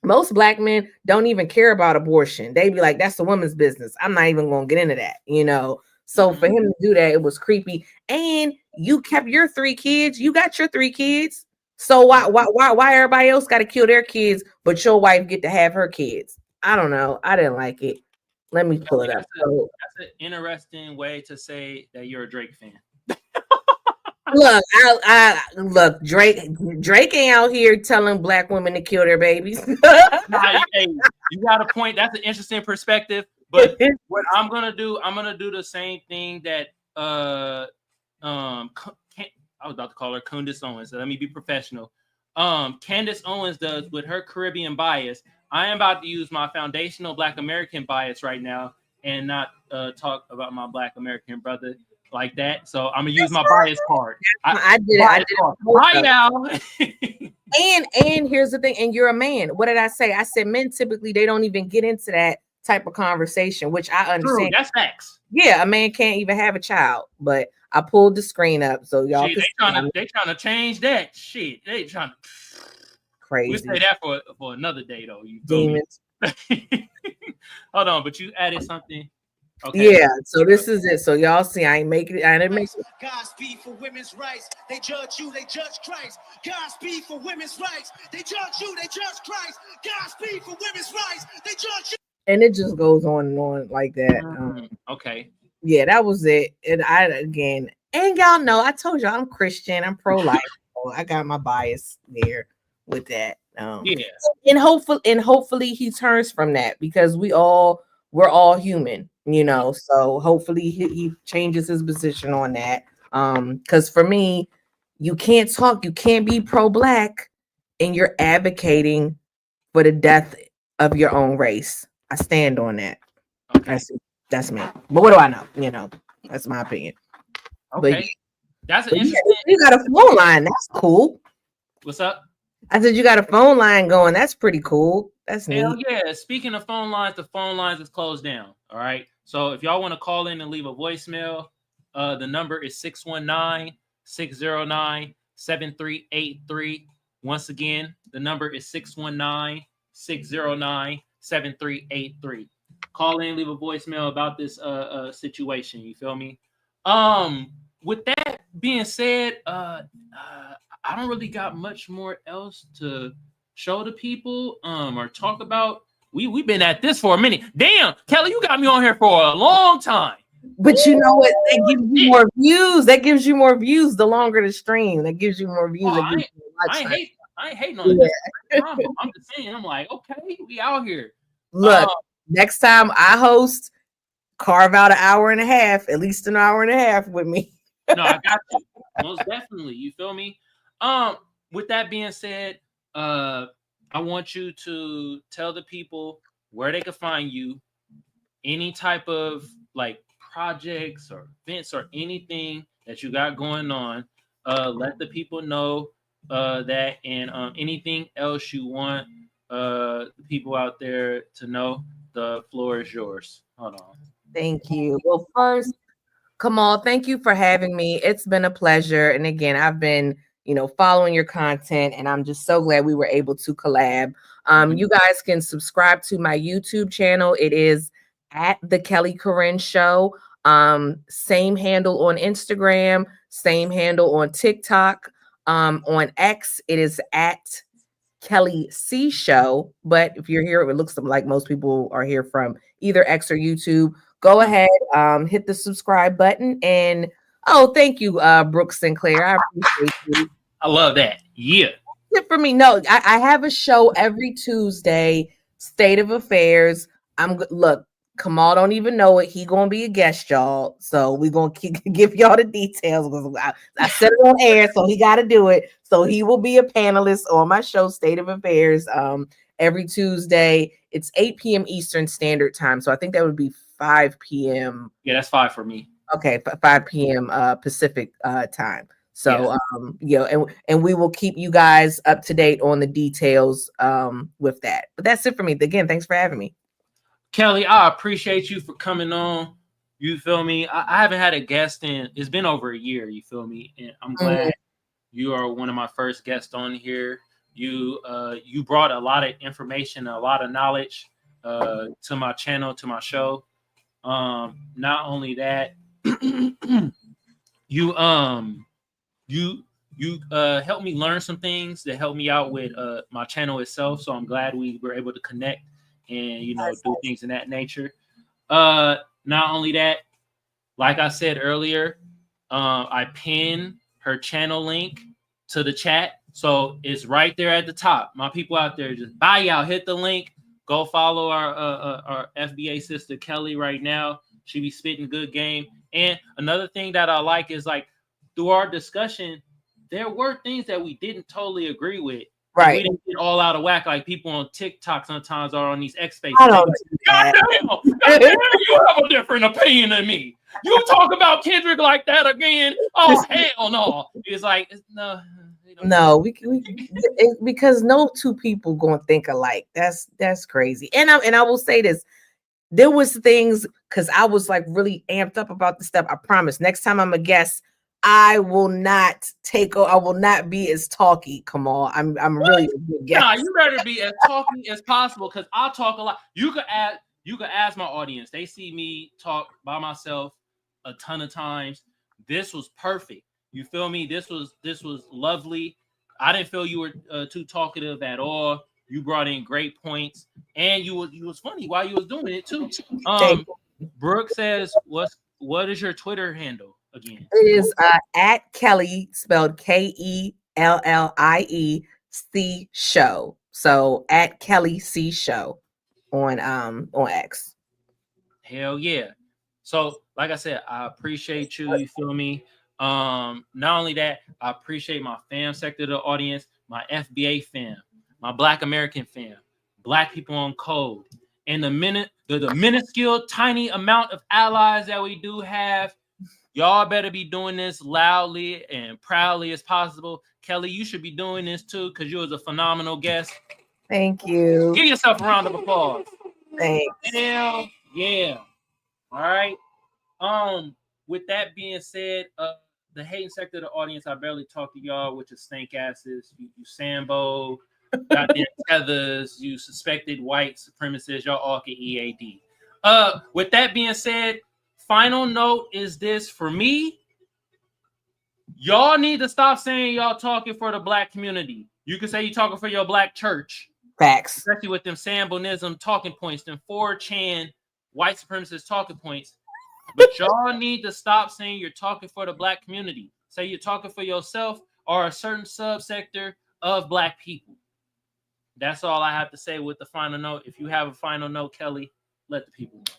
most Black men don't even care about abortion. They be like, that's the woman's business. I'm not even gonna get into that, you know. So for him to do that, it was creepy. And you kept your 3 kids. You got your 3 kids. So why everybody else got to kill their kids, but your wife get to have her kids? I don't know. I didn't like it. Let me pull it up. That's an interesting way to say that you're a Drake fan. Look, look, Drake ain't out here telling Black women to kill their babies. Hey, you got a point. That's an interesting perspective. But what I'm gonna do the same thing that I was about to call her Candace Owens. So let me be professional. Candace Owens does with her Caribbean bias. I am about to use my foundational Black American bias right now and not talk about my Black American brother like that. So I'm gonna use my bias card. I did it. Right now. and here's the thing. And you're a man. What did I say? I said men typically they don't even get into that type of conversation, which I understand. True, that's facts. Yeah, a man can't even have a child. But I pulled the screen up so y'all. They trying to change that shit. They trying to crazy. We'll say that for another day though. You demons. Hold on, but you added something. Okay. Yeah, so this is it. So y'all see, I ain't making it. I didn't make it. Godspeed for women's rights. They judge you, they judge Christ. Godspeed for women's rights. They judge you, they judge Christ. Godspeed for women's rights. They judge you. And it just goes on and on like that. Okay. Yeah, that was it. And and y'all know, I told y'all I'm Christian. I'm pro-life. So I got my bias there with that. Yeah. And hopefully he turns from that, because we're all human, you know. So hopefully he changes his position on that. Because for me, you can't be pro-Black and you're advocating for the death of your own race. I stand on that. Okay. That's me. But what do I know? You know, that's my opinion. Okay. That's an interesting. You got a phone line. That's cool. What's up? I said you got a phone line going. That's pretty cool. That's neat. Hell yeah. Speaking of phone lines, the phone lines is closed down. All right. So if y'all want to call in and leave a voicemail, the number is 619-609-7383. Once again, the number is 619-609-7383. Call in, leave a voicemail about this situation. You feel me? With that being said, I don't really got much more else to show the people or talk about. We've been at this for a minute. Damn, Kelly, you got me on here for a long time. But you know what? That gives you more views. That gives you more views the longer the stream. That gives you more views. I ain't hating on it. I'm just saying, I'm like, okay, we out here. Look, next time I host, carve out an hour and a half, at least an hour and a half with me. No, I got you. Most definitely. You feel me? With that being said, I want you to tell the people where they can find you, any type of like projects or events or anything that you got going on. Let the people know that, and anything else you want the people out there to know. The floor is yours. Hold on. Thank you. Well, first, Kamal, thank you for having me. It's been a pleasure. And again, I've been, following your content, and I'm just so glad we were able to collab. You guys can subscribe to my YouTube channel. It is at the Kellie Corinne Show. Same handle on Instagram, same handle on TikTok. On X, it is at Kellie C Show. But if you're here, it looks like most people are here from either X or YouTube. Go ahead, hit the subscribe button, and thank you, Brooks Sinclair. I appreciate you. I love that. Yeah. It for me. No, I have a show every Tuesday, State of Affairs. Look, Kamal don't even know it. He gonna be a guest, y'all. So we gonna give y'all the details. I said it on air, so he got to do it. So he will be a panelist on my show, State of Affairs, every Tuesday. It's 8 p.m. Eastern Standard Time. So I think that would be 5 p.m. Yeah, that's 5 for me. Okay, 5 p.m. Pacific time. So and we will keep you guys up to date on the details with that. But that's it for me. Again, thanks for having me. Kellie, I appreciate you for coming on. You feel me? I haven't had a guest in, it's been over a year, you feel me? And I'm glad you are one of my first guests on here. You brought a lot of information, a lot of knowledge to my channel, to my show. Not only that, you helped me learn some things that helped me out with my channel itself. So I'm glad we were able to connect and do things in that nature. Not only that, like I said earlier, I pinned her channel link to the chat, so it's right there at the top. My people out there, just buy out, hit the link, go follow our FBA sister Kellie right now. She be spitting good game. And another thing that I like is, like, through our discussion, there were things that we didn't totally agree with. Right. We didn't get all out of whack like people on TikTok sometimes are on these X Spaces. God damn, you have a different opinion than me. You talk about Kendrick like that again? Oh, hell no. It's like, no, because no two people gonna think alike. That's crazy. And I will say this. There was things, because I was like really amped up about the stuff. I promise next time I'm a guest, I will not be as talky, Kamal. I'm really a good guest. Nah, you better be as talky as possible, because I talk a lot. You could ask my audience. They see me talk by myself a ton of times. This was perfect. You feel me? This was lovely. I didn't feel you were too talkative at all. You brought in great points, and you was funny while you was doing it too. Brooke says, what is your Twitter handle again? It is at Kellie, spelled Kellie C Show. So at Kellie C Show on X. Hell yeah. So like I said, I appreciate you. You feel me? Not only that, I appreciate my fam sector of the audience, my FBA fam, my Black American fam, Black people on code, and the minuscule tiny amount of allies that we do have. Y'all better be doing this loudly and proudly as possible. Kellie, you should be doing this too, because you was a phenomenal guest. Thank you. Give yourself a round of applause. Thanks. Hell yeah. All right. With that being said, the hating sector of the audience, I barely talk to y'all, which is stank asses. You Sambo, goddamn tethers, you suspected white supremacists, y'all all get EAD. With that being said, final note is this for me. Y'all need to stop saying y'all talking for the Black community. You can say you talking for your Black church. Facts. Especially with them Sambonism talking points, them 4chan white supremacist talking points. But y'all need to stop saying you're talking for the Black community. Say you're talking for yourself or a certain subsector of Black people. That's all I have to say with the final note. If you have a final note, Kellie, let the people know.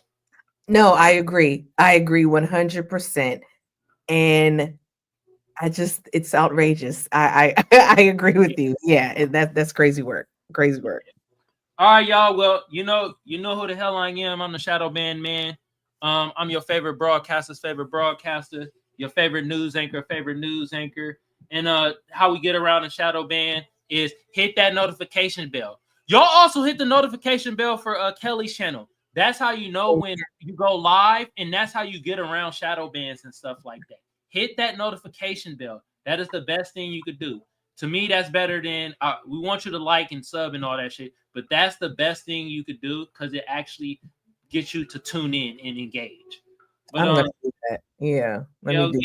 No, I agree. I agree 100%. And it's outrageous. I I agree with you. Yeah, that's crazy work. Crazy work. All right, y'all. Well, you know who the hell I am. I'm the Shadow Band Man. I'm your favorite broadcaster's favorite broadcaster, your favorite news anchor, And how we get around the Shadow Band is hit that notification bell. Y'all also hit the notification bell for Kellie's channel. That's how you know when you go live, and that's how you get around shadow bands and stuff like that. Hit that notification bell. That is the best thing you could do. To me, that's better than we want you to like and sub and all that shit. But that's the best thing you could do because it actually gets you to tune in and engage. But, I'm gonna do that. Yeah, let me do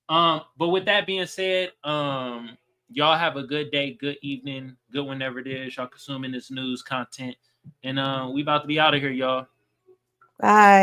that. But with that being said, y'all have a good day, good evening, good whenever it is y'all consuming this news content, and we about to be out of here, y'all. Bye.